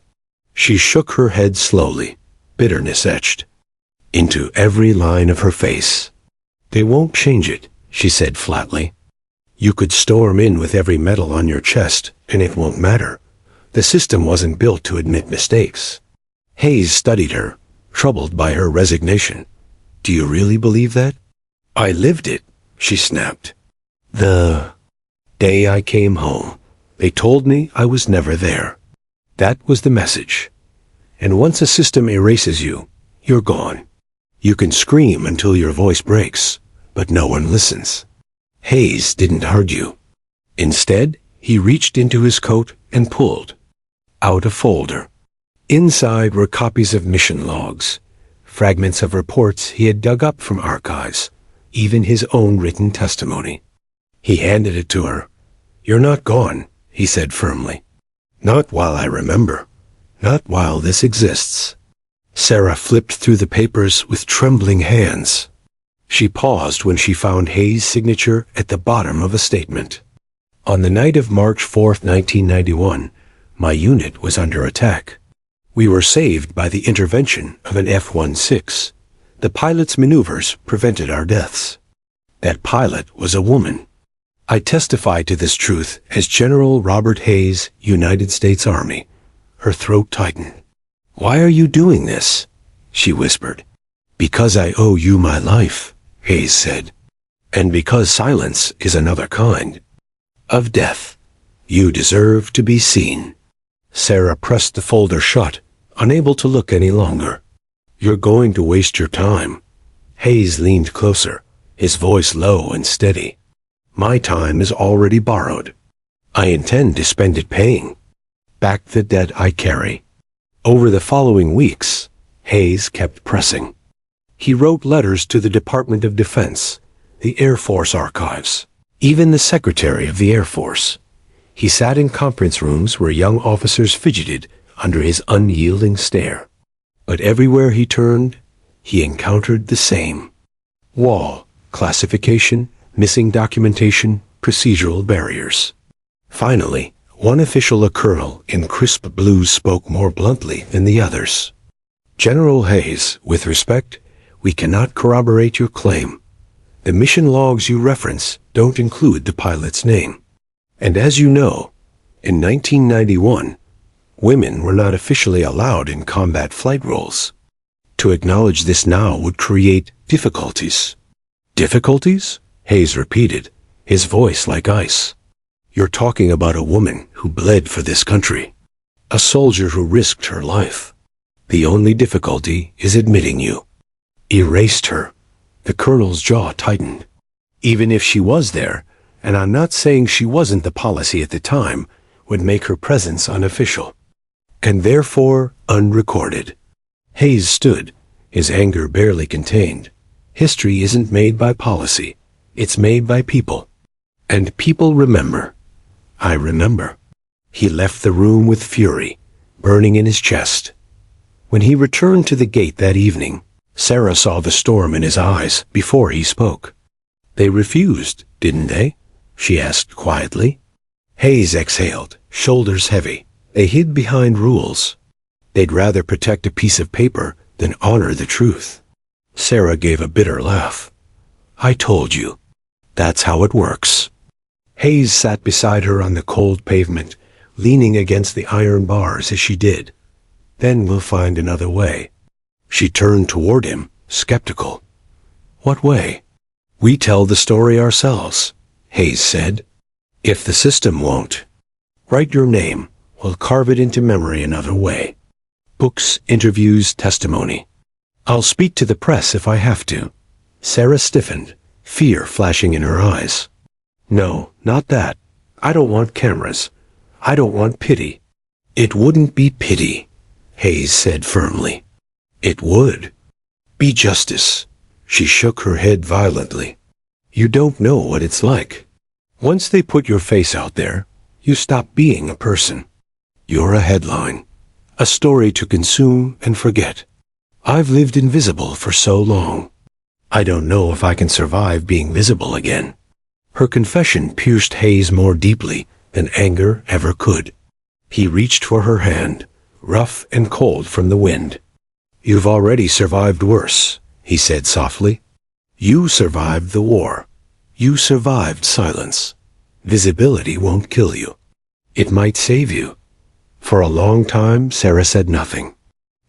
Speaker 1: She shook her head slowly, bitterness etched into every line of her face. They won't change it, she said flatly. You could storm in with every medal on your chest, and it won't matter. The system wasn't built to admit mistakes. Hayes studied her, troubled by her resignation. Do you really believe that? I lived it, she snapped. The day I came home, they told me I was never there. That was the message. And once a system erases you, you're gone. You can scream until your voice breaks, but no one listens. Hayes didn't argue. Instead, he reached into his coat and pulled out a folder. Inside were copies of mission logs, fragments of reports he had dug up from archives, even his own written testimony. He handed it to her. You're not gone, he said firmly. Not while I remember. Not while this exists. Sarah flipped through the papers with trembling hands. She paused when she found Hayes' signature at the bottom of a statement. On the night of March 4th, 1991, my unit was under attack. We were saved by the intervention of an F-16. The pilot's maneuvers prevented our deaths. That pilot was a woman. I testify to this truth as General Robert Hayes, United States Army. Her throat tightened. Why are you doing this? She whispered. Because I owe you my life, Hayes said. And because silence is another kind of death, you deserve to be seen. Sarah pressed the folder shut, unable to look any longer. You're going to waste your time. Hayes leaned closer, his voice low and steady. My time is already borrowed. I intend to spend it paying back the debt I carry. Over the following weeks, Hayes kept pressing. He wrote letters to the Department of Defense, the Air Force Archives, even the Secretary of the Air Force. He sat in conference rooms where young officers fidgeted under his unyielding stare. But everywhere he turned, he encountered the same wall, classification, missing documentation, procedural barriers. Finally, one official, a colonel in crisp blue, spoke more bluntly than the others. General Hayes, with respect, we cannot corroborate your claim. The mission logs you reference don't include the pilot's name. And as you know, in 1991, women were not officially allowed in combat flight roles. To acknowledge this now would create difficulties. Difficulties? Hayes repeated, his voice like ice. You're talking about a woman who bled for this country. A soldier who risked her life. The only difficulty is admitting you erased her. The colonel's jaw tightened. Even if she was there, and I'm not saying she wasn't, the policy at the time would make her presence unofficial, and therefore unrecorded. Hayes stood, his anger barely contained. History isn't made by policy, it's made by people. And people remember. I remember. He left the room with fury, burning in his chest. When he returned to the gate that evening, Sarah saw the storm in his eyes before he spoke. They refused, didn't they? She asked quietly. Hayes exhaled, shoulders heavy. They hid behind rules. They'd rather protect a piece of paper than honor the truth. Sarah gave a bitter laugh. I told you. That's how it works. Hayes sat beside her on the cold pavement, leaning against the iron bars as she did. Then we'll find another way. She turned toward him, skeptical. What way? We tell the story ourselves, Hayes said. If the system won't, write your name. We'll carve it into memory another way. Books, interviews, testimony. I'll speak to the press if I have to. Sarah stiffened, fear flashing in her eyes. No, not that. I don't want cameras. I don't want pity. It wouldn't be pity, Hayes said firmly. It would be justice. She shook her head violently. You don't know what it's like. Once they put your face out there, you stop being a person. You're a headline, a story to consume and forget. I've lived invisible for so long. I don't know if I can survive being visible again. Her confession pierced Hayes more deeply than anger ever could. He reached for her hand, rough and cold from the wind. You've already survived worse, he said softly. You survived the war. You survived silence. Visibility won't kill you. It might save you. For a long time, Sarah said nothing.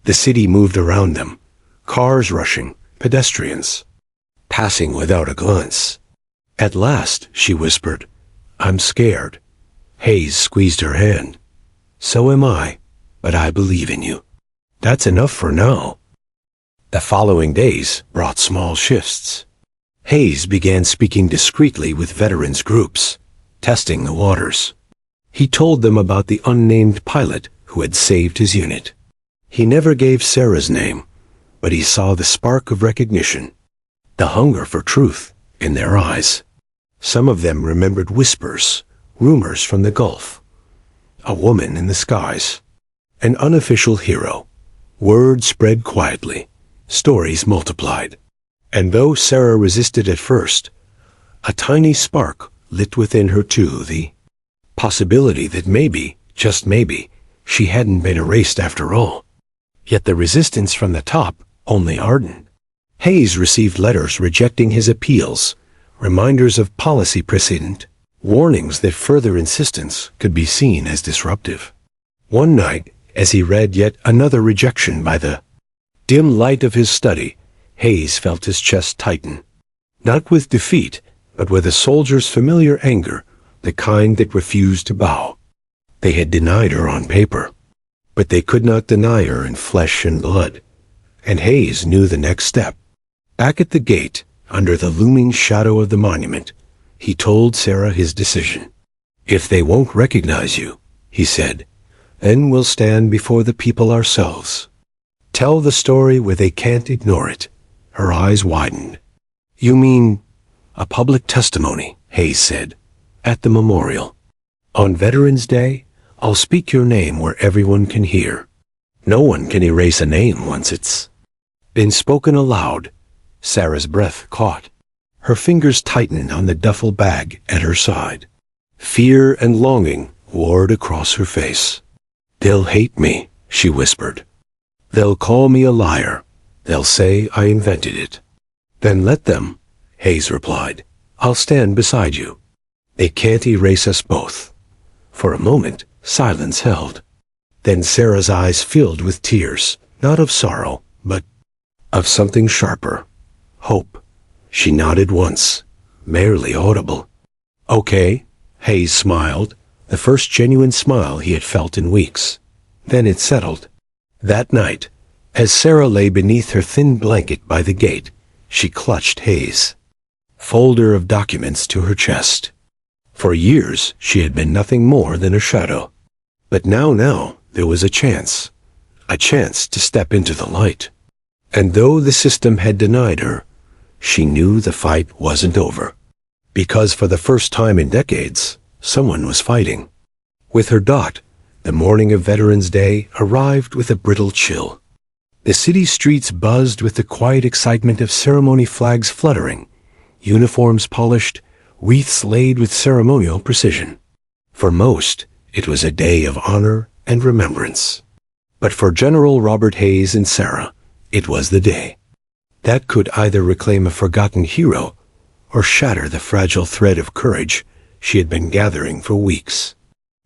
Speaker 1: The city moved around them, cars rushing, pedestrians, passing without a glance. At last, she whispered, I'm scared. Hayes squeezed her hand. So am I, but I believe in you. That's enough for now. The following days brought small shifts. Hayes began speaking discreetly with veterans groups, testing the waters. He told them about the unnamed pilot who had saved his unit. He never gave Sarah's name, but he saw the spark of recognition, the hunger for truth in their eyes. Some of them remembered whispers, rumors from the Gulf, a woman in the skies, an unofficial hero. Word spread quietly, stories multiplied. And though Sarah resisted at first, a tiny spark lit within her too, the possibility that maybe, just maybe, she hadn't been erased after all. Yet the resistance from the top only hardened. Hayes received letters rejecting his appeals, reminders of policy precedent, warnings that further insistence could be seen as disruptive. One night, as he read yet another rejection by the dim light of his study, Hayes felt his chest tighten. Not with defeat, but with a soldier's familiar anger, the kind that refused to bow. They had denied her on paper, but they could not deny her in flesh and blood. And Hayes knew the next step. Back at the gate, under the looming shadow of the monument, he told Sarah his decision. "If they won't recognize you," he said, "then we'll stand before the people ourselves. Tell the story where they can't ignore it." Her eyes widened. "You mean a public testimony," Hayes said, "at the memorial. On Veterans Day, I'll speak your name where everyone can hear. No one can erase a name once it's been spoken aloud." Sarah's breath caught. Her fingers tightened on the duffel bag at her side. Fear and longing warred across her face. "They'll hate me," she whispered. "They'll call me a liar. They'll say I invented it." "Then let them," Hayes replied. "I'll stand beside you. They can't erase us both." For a moment, silence held. Then Sarah's eyes filled with tears, not of sorrow, but of something sharper. Hope. She nodded once, barely audible. "Okay," Hayes smiled, the first genuine smile he had felt in weeks. Then it settled. That night, as Sarah lay beneath her thin blanket by the gate, she clutched Hayes' folder of documents to her chest. For years, she had been nothing more than a shadow. But now, there was a chance to step into the light. And though the system had denied her, she knew the fight wasn't over. Because for the first time in decades, someone was fighting. With her dot, the morning of Veterans Day arrived with a brittle chill. The city streets buzzed with the quiet excitement of ceremony flags fluttering, uniforms polished, wreaths laid with ceremonial precision. For most, it was a day of honor and remembrance. But for General Robert Hayes and Sarah, it was the day that could either reclaim a forgotten hero or shatter the fragile thread of courage she had been gathering for weeks.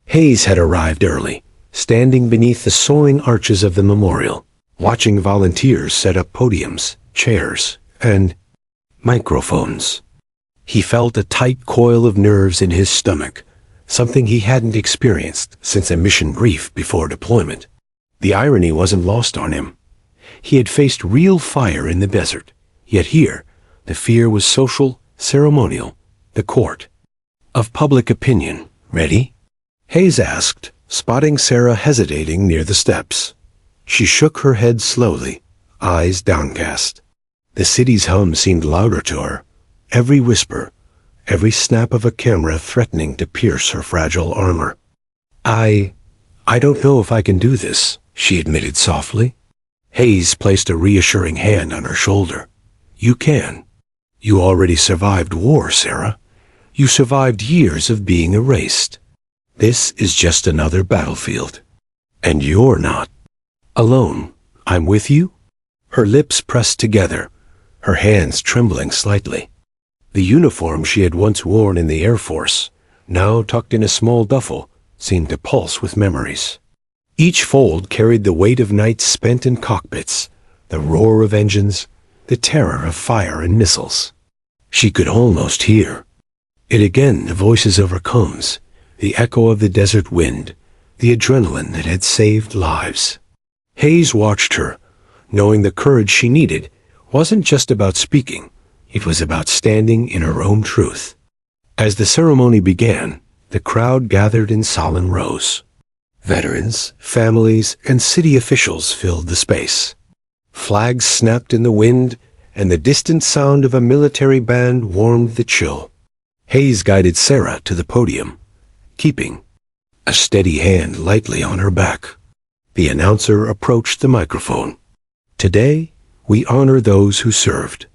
Speaker 1: Hayes had arrived early, standing beneath the soaring arches of the memorial, watching volunteers set up podiums, chairs, and microphones. He felt a tight coil of nerves in his stomach, something he hadn't experienced since a mission brief before deployment. The irony wasn't lost on him. He had faced real fire in the desert, yet here, the fear was social, ceremonial, the court of public opinion. "Ready?" Hayes asked, spotting Sarah hesitating near the steps. She shook her head slowly, eyes downcast. The city's hum seemed louder to her, every whisper, every snap of a camera threatening to pierce her fragile armor. I don't know if I can do this," she admitted softly. Hayes placed a reassuring hand on her shoulder. "You can. You already survived war, Sarah. You survived years of being erased. This is just another battlefield. And you're not alone. I'm with you." Her lips pressed together, her hands trembling slightly. The uniform she had once worn in the Air Force, now tucked in a small duffel, seemed to pulse with memories. Each fold carried the weight of nights spent in cockpits, the roar of engines, the terror of fire and missiles. She could almost hear it again, the voices of her combs, the echo of the desert wind, the adrenaline that had saved lives. Hayes watched her, knowing the courage she needed wasn't just about speaking, it was about standing in her own truth. As the ceremony began, the crowd gathered in solemn rows. Veterans, families, and city officials filled the space. Flags snapped in the wind, and the distant sound of a military band warmed the chill. Hayes guided Sarah to the podium, keeping a steady hand lightly on her back. The announcer approached the microphone. "Today, we honor those who served.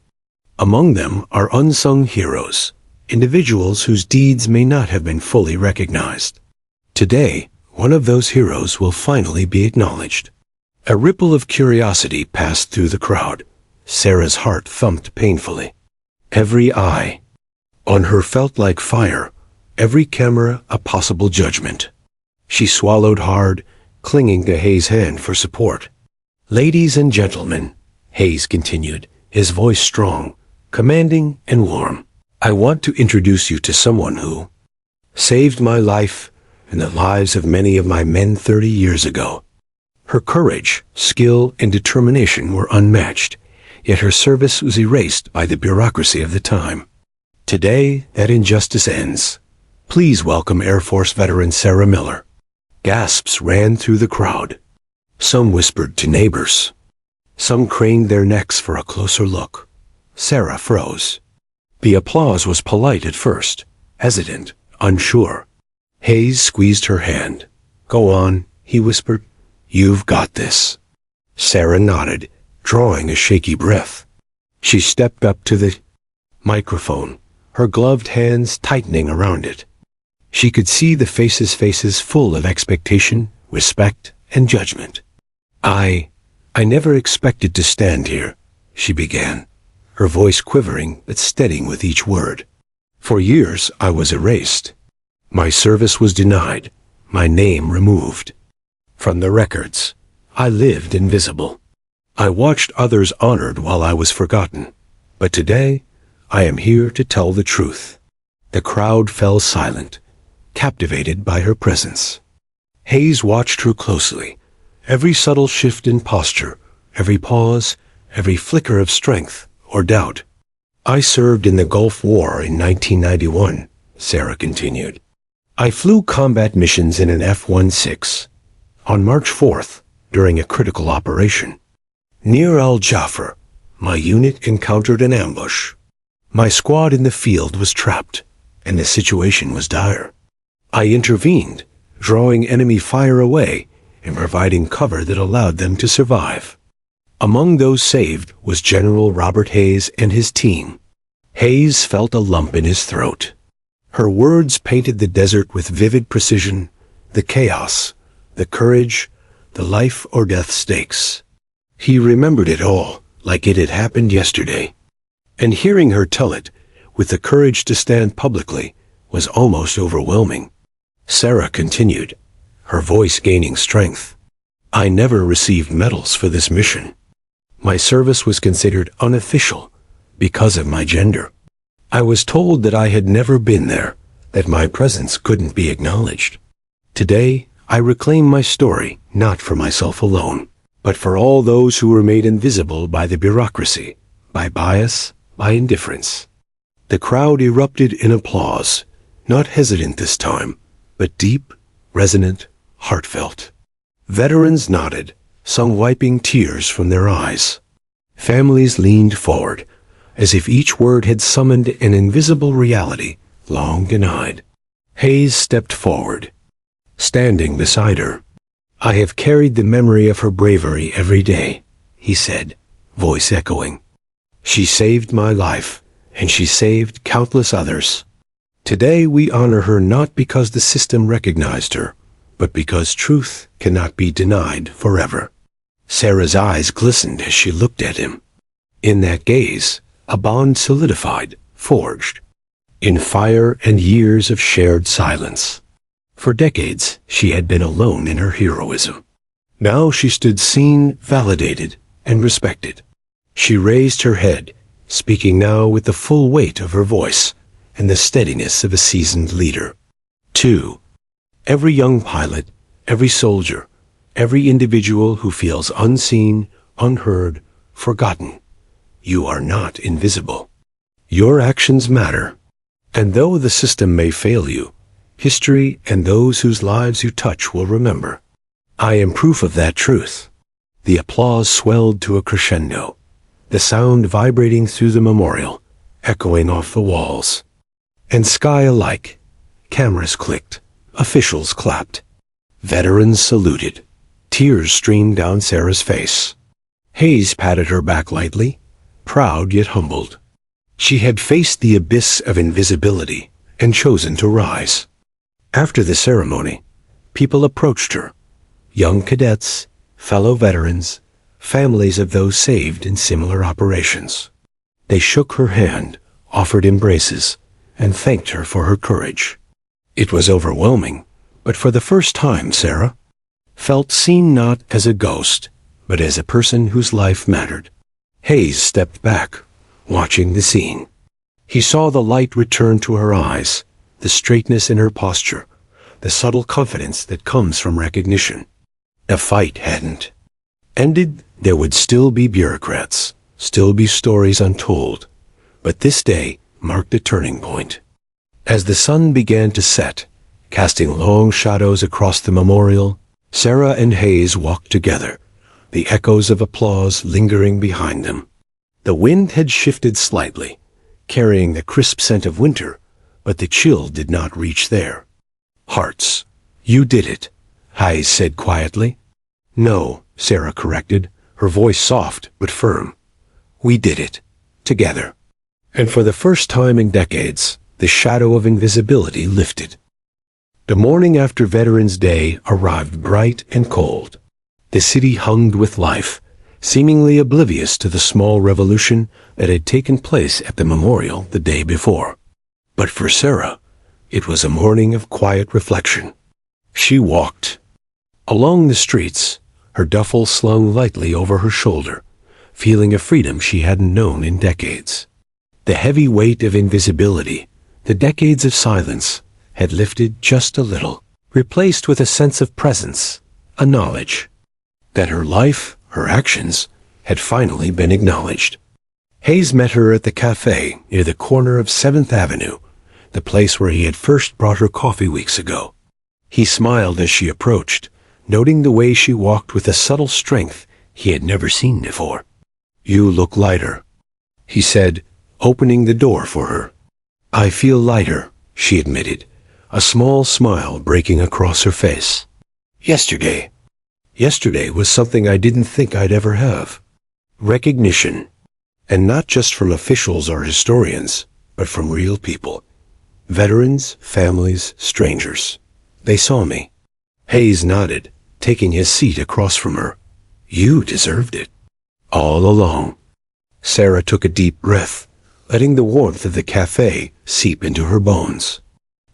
Speaker 1: Among them are unsung heroes, individuals whose deeds may not have been fully recognized. Today, one of those heroes will finally be acknowledged." A ripple of curiosity passed through the crowd. Sarah's heart thumped painfully. Every eye on her felt like fire, every camera a possible judgment. She swallowed hard, clinging to Hayes' hand for support. "Ladies and gentlemen," Hayes continued, his voice strong, commanding and warm, I want to introduce you to someone who saved my life and the lives of many of my men 30 years ago. Her courage, skill, and determination were unmatched, yet her service was erased by the bureaucracy of the time. Today, that injustice ends. Please welcome Air Force veteran Sarah Miller. Gasps ran through the crowd. Some whispered to neighbors. Some craned their necks for a closer look. Sarah froze. The applause was polite at first, hesitant, unsure. Hayes squeezed her hand. "Go on," he whispered. "You've got this." Sarah nodded, drawing a shaky breath. She stepped up to the microphone, her gloved hands tightening around it. She could see the faces full of expectation, respect, and judgment. I never expected to stand here," she began, her voice quivering but steadying with each word. "For years I was erased. My service was denied, my name removed. From the records, I lived invisible. I watched others honored while I was forgotten. But today, I am here to tell the truth." The crowd fell silent, captivated by her presence. Hayes watched her closely. Every subtle shift in posture, every pause, every flicker of strength or doubt. "I served in the Gulf War in 1991, Sarah continued. "I flew combat missions in an F-16. On March 4th, during a critical operation. Near Al-Jafar, my unit encountered an ambush. My squad in the field was trapped, and the situation was dire. I intervened, drawing enemy fire away and providing cover that allowed them to survive. Among those saved was General Robert Hayes and his team." Hayes felt a lump in his throat. Her words painted the desert with vivid precision, the chaos, the courage, the life or death stakes. He remembered it all, like it had happened yesterday. And hearing her tell it, with the courage to stand publicly, was almost overwhelming. Sarah continued, her voice gaining strength. "I never received medals for this mission. My service was considered unofficial because of my gender. I was told that I had never been there, that my presence couldn't be acknowledged. Today, I reclaim my story, not for myself alone, but for all those who were made invisible by the bureaucracy, by bias, by indifference." The crowd erupted in applause, not hesitant this time, but deep, resonant, heartfelt. Veterans nodded, some wiping tears from their eyes. Families leaned forward, as if each word had summoned an invisible reality long denied. Hayes stepped forward, standing beside her. "I have carried the memory of her bravery every day," he said, voice echoing. "She saved my life, and she saved countless others. Today we honor her not because the system recognized her, but because truth cannot be denied forever." Sarah's eyes glistened as she looked at him. In that gaze, a bond solidified, forged, in fire and years of shared silence. For decades, she had been alone in her heroism. Now she stood seen, validated, and respected. She raised her head, speaking now with the full weight of her voice and the steadiness of a seasoned leader. 2. Every young pilot, every soldier, every individual who feels unseen, unheard, forgotten, you are not invisible. Your actions matter. And though the system may fail you, history and those whose lives you touch will remember. I am proof of that truth. The applause swelled to a crescendo, the sound vibrating through the memorial, echoing off the walls. And sky alike, cameras clicked, officials clapped. Veterans saluted. Tears streamed down Sarah's face. Hayes patted her back lightly, proud yet humbled. She had faced the abyss of invisibility and chosen to rise. After the ceremony, people approached her. Young cadets, fellow veterans, families of those saved in similar operations. They shook her hand, offered embraces, and thanked her for her courage. It was overwhelming, but for the first time Sarah felt seen not as a ghost, but as a person whose life mattered. Hayes stepped back, watching the scene. He saw the light return to her eyes, the straightness in her posture, the subtle confidence that comes from recognition. The fight hadn't ended. There would still be bureaucrats, still be stories untold, but this day marked a turning point. As the sun began to set, casting long shadows across the memorial, Sarah and Hayes walked together, the echoes of applause lingering behind them. The wind had shifted slightly, carrying the crisp scent of winter, but the chill did not reach there. "Hearts, you did it," Hayes said quietly. "No," Sarah corrected, her voice soft but firm. "We did it. Together." And for the first time in decades, the shadow of invisibility lifted. The morning after Veterans Day arrived bright and cold. The city hummed with life, seemingly oblivious to the small revolution that had taken place at the memorial the day before. But for Sarah, it was a morning of quiet reflection. She walked along the streets, her duffel slung lightly over her shoulder, feeling a freedom she hadn't known in decades. The heavy weight of invisibility, the decades of silence, had lifted just a little, replaced with a sense of presence, a knowledge that her life, her actions, had finally been acknowledged. Hayes met her at the cafe near the corner of 7th Avenue, the place where he had first brought her coffee weeks ago. He smiled as she approached, noting the way she walked with a subtle strength he had never seen before. "You look lighter," he said, opening the door for her. "I feel lighter," she admitted, a small smile breaking across her face. Yesterday was something I didn't think I'd ever have. Recognition. And not just from officials or historians, but from real people. Veterans, families, strangers. They saw me. Hayes nodded, taking his seat across from her. "You deserved it. All along." Sarah took a deep breath, letting the warmth of the cafe seep into her bones.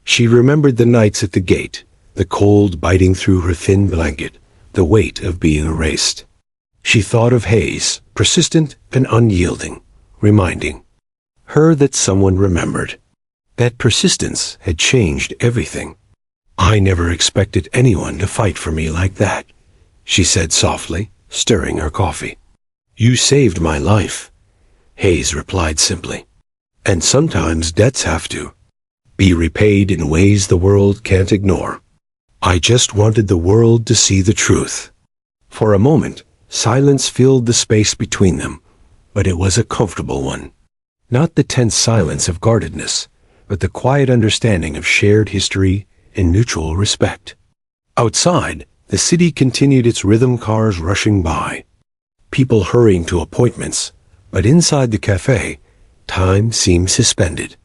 Speaker 1: She remembered the nights at the gate, the cold biting through her thin blanket, the weight of being erased. She thought of Hayes, persistent and unyielding, reminding her that someone remembered. That persistence had changed everything. "I never expected anyone to fight for me like that," she said softly, stirring her coffee. "You saved my life," Hayes replied simply. "And sometimes debts have to be repaid in ways the world can't ignore. I just wanted the world to see the truth." For a moment, silence filled the space between them, but it was a comfortable one. Not the tense silence of guardedness, but the quiet understanding of shared history and mutual respect. Outside, the city continued its rhythm, cars rushing by, people hurrying to appointments, but inside the cafe, time seemed suspended.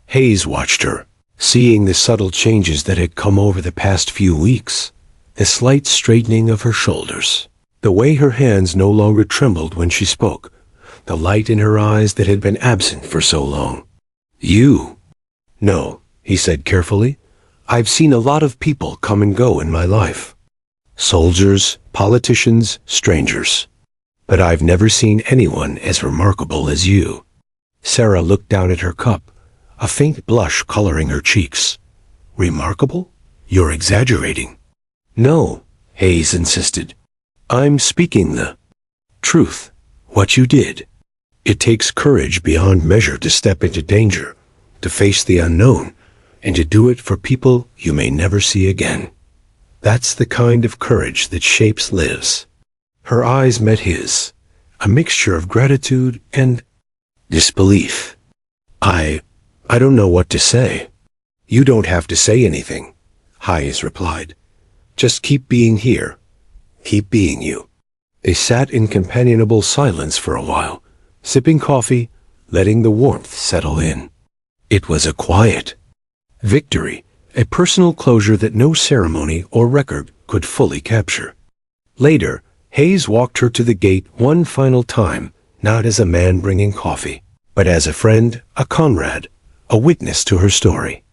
Speaker 1: Hayes watched her, seeing the subtle changes that had come over the past few weeks, the slight straightening of her shoulders, the way her hands no longer trembled when she spoke, the light in her eyes that had been absent for so long. "You?" "No," he said carefully. "I've seen a lot of people come and go in my life. Soldiers, politicians, strangers. But I've never seen anyone as remarkable as you." Sarah looked down at her cup, a faint blush coloring her cheeks. "Remarkable? You're exaggerating." "No," Hayes insisted. "I'm speaking the truth, what you did. It takes courage beyond measure to step into danger, to face the unknown, and to do it for people you may never see again. That's the kind of courage that shapes lives." Her eyes met his, a mixture of gratitude and disbelief. I don't know what to say." "You don't have to say anything," Hayes replied. "Just keep being here. Keep being you." They sat in companionable silence for a while, sipping coffee, letting the warmth settle in. It was a quiet victory, a personal closure that no ceremony or record could fully capture. Later, Hayes walked her to the gate one final time, not as a man bringing coffee, but as a friend, a comrade, a witness to her story.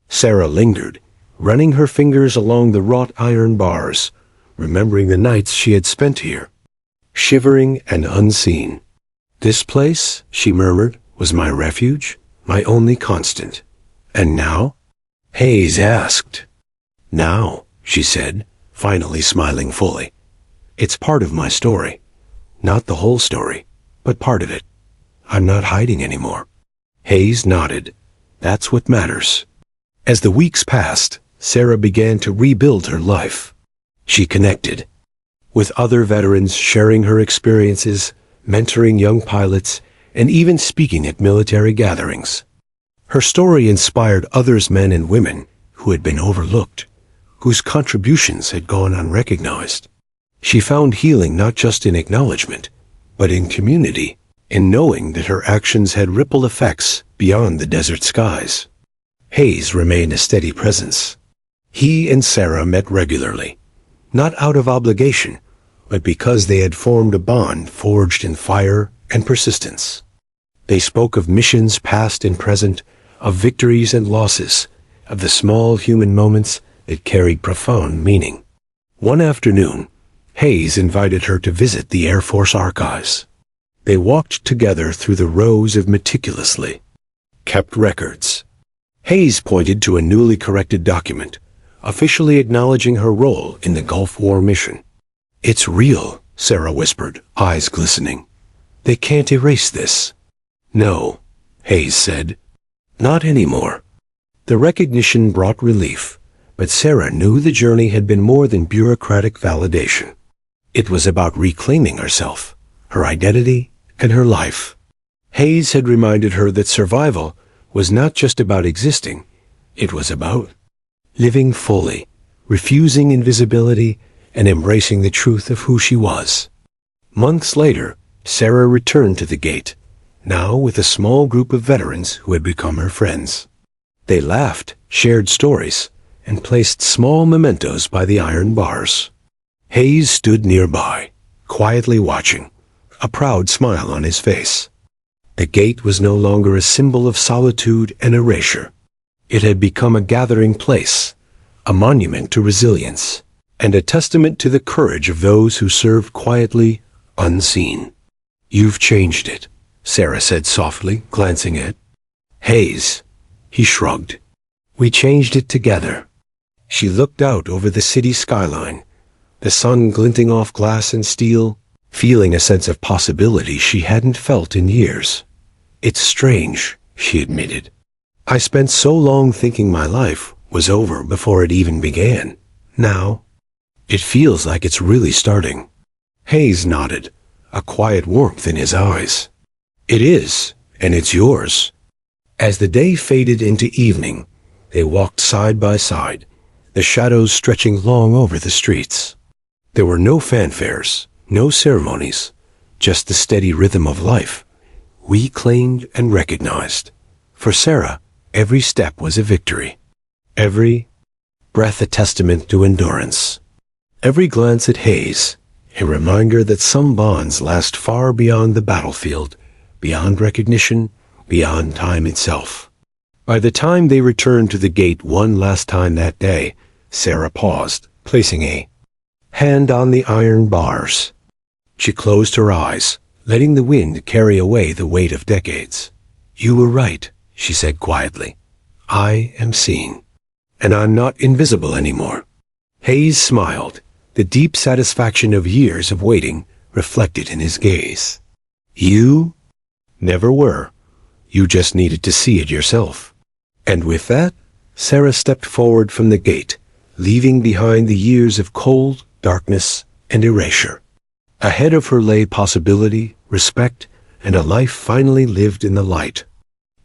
Speaker 1: Sarah lingered, running her fingers along the wrought iron bars, remembering the nights she had spent here, shivering and unseen. "This place," she murmured, "was my refuge, my only constant. And now? Hayes asked. Now, she said, finally smiling fully. It's part of my story. Not the whole story, but part of it. I'm not hiding anymore. Hayes nodded. That's what matters. As the weeks passed, Sarah began to rebuild her life. She connected with other veterans, sharing her experiences, mentoring young pilots, and even speaking at military gatherings. Her story inspired others, men and women, who had been overlooked, whose contributions had gone unrecognized. She found healing not just in acknowledgement, but in community, in knowing that her actions had ripple effects beyond the desert skies. Hayes remained a steady presence. He and Sarah met regularly, not out of obligation, but because they had formed a bond forged in fire and persistence. They spoke of missions past and present, of victories and losses, of the small human moments that carried profound meaning. One afternoon, Hayes invited her to visit the Air Force archives. They walked together through the rows of meticulously kept records. Hayes pointed to a newly corrected document, officially acknowledging her role in the Gulf War mission. It's real, Sarah whispered, eyes glistening. They can't erase this. No, Hayes said. Not anymore. The recognition brought relief, but Sarah knew the journey had been more than bureaucratic validation. It was about reclaiming herself, her identity, and her life. Hayes had reminded her that survival was not just about existing, it was about living fully, refusing invisibility, and embracing the truth of who she was. Months later, Sarah returned to the gate, now with a small group of veterans who had become her friends. They laughed, shared stories, and placed small mementos by the iron bars. Hayes stood nearby, quietly watching, a proud smile on his face. The gate was no longer a symbol of solitude and erasure. It had become a gathering place, a monument to resilience, and a testament to the courage of those who served quietly, unseen. You've changed it, Sarah said softly, glancing at Hayes. He shrugged. We changed it together. She looked out over the city skyline, the sun glinting off glass and steel, feeling a sense of possibility she hadn't felt in years. It's strange, she admitted. I spent so long thinking my life was over before it even began. Now, it feels like it's really starting. Hayes nodded, a quiet warmth in his eyes. It is, and it's yours. As the day faded into evening, they walked side by side, the shadows stretching long over the streets. There were no fanfares, no ceremonies, just the steady rhythm of life, reclaimed and recognized. For Sarah, every step was a victory. Every breath a testament to endurance. Every glance at Hayes, a reminder that some bonds last far beyond the battlefield, beyond recognition, beyond time itself. By the time they returned to the gate one last time that day, Sarah paused, placing a hand on the iron bars. She closed her eyes, letting the wind carry away the weight of decades. You were right, she said quietly. I am seen, and I'm not invisible anymore. Hayes smiled, the deep satisfaction of years of waiting reflected in his gaze. You never were. You just needed to see it yourself. And with that, Sarah stepped forward from the gate, leaving behind the years of cold, darkness, and erasure. Ahead of her lay possibility, respect, and a life finally lived in the light.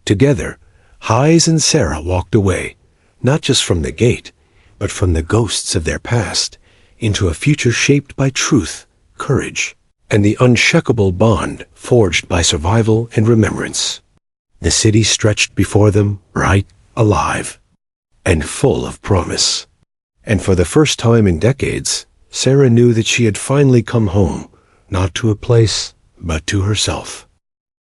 Speaker 1: Together, Hayes and Sarah walked away, not just from the gate, but from the ghosts of their past, into a future shaped by truth, courage, and the unshakable bond forged by survival and remembrance. The city stretched before them, bright, alive, and full of promise. And for the first time in decades, Sarah knew that she had finally come home, not to a place, but to herself.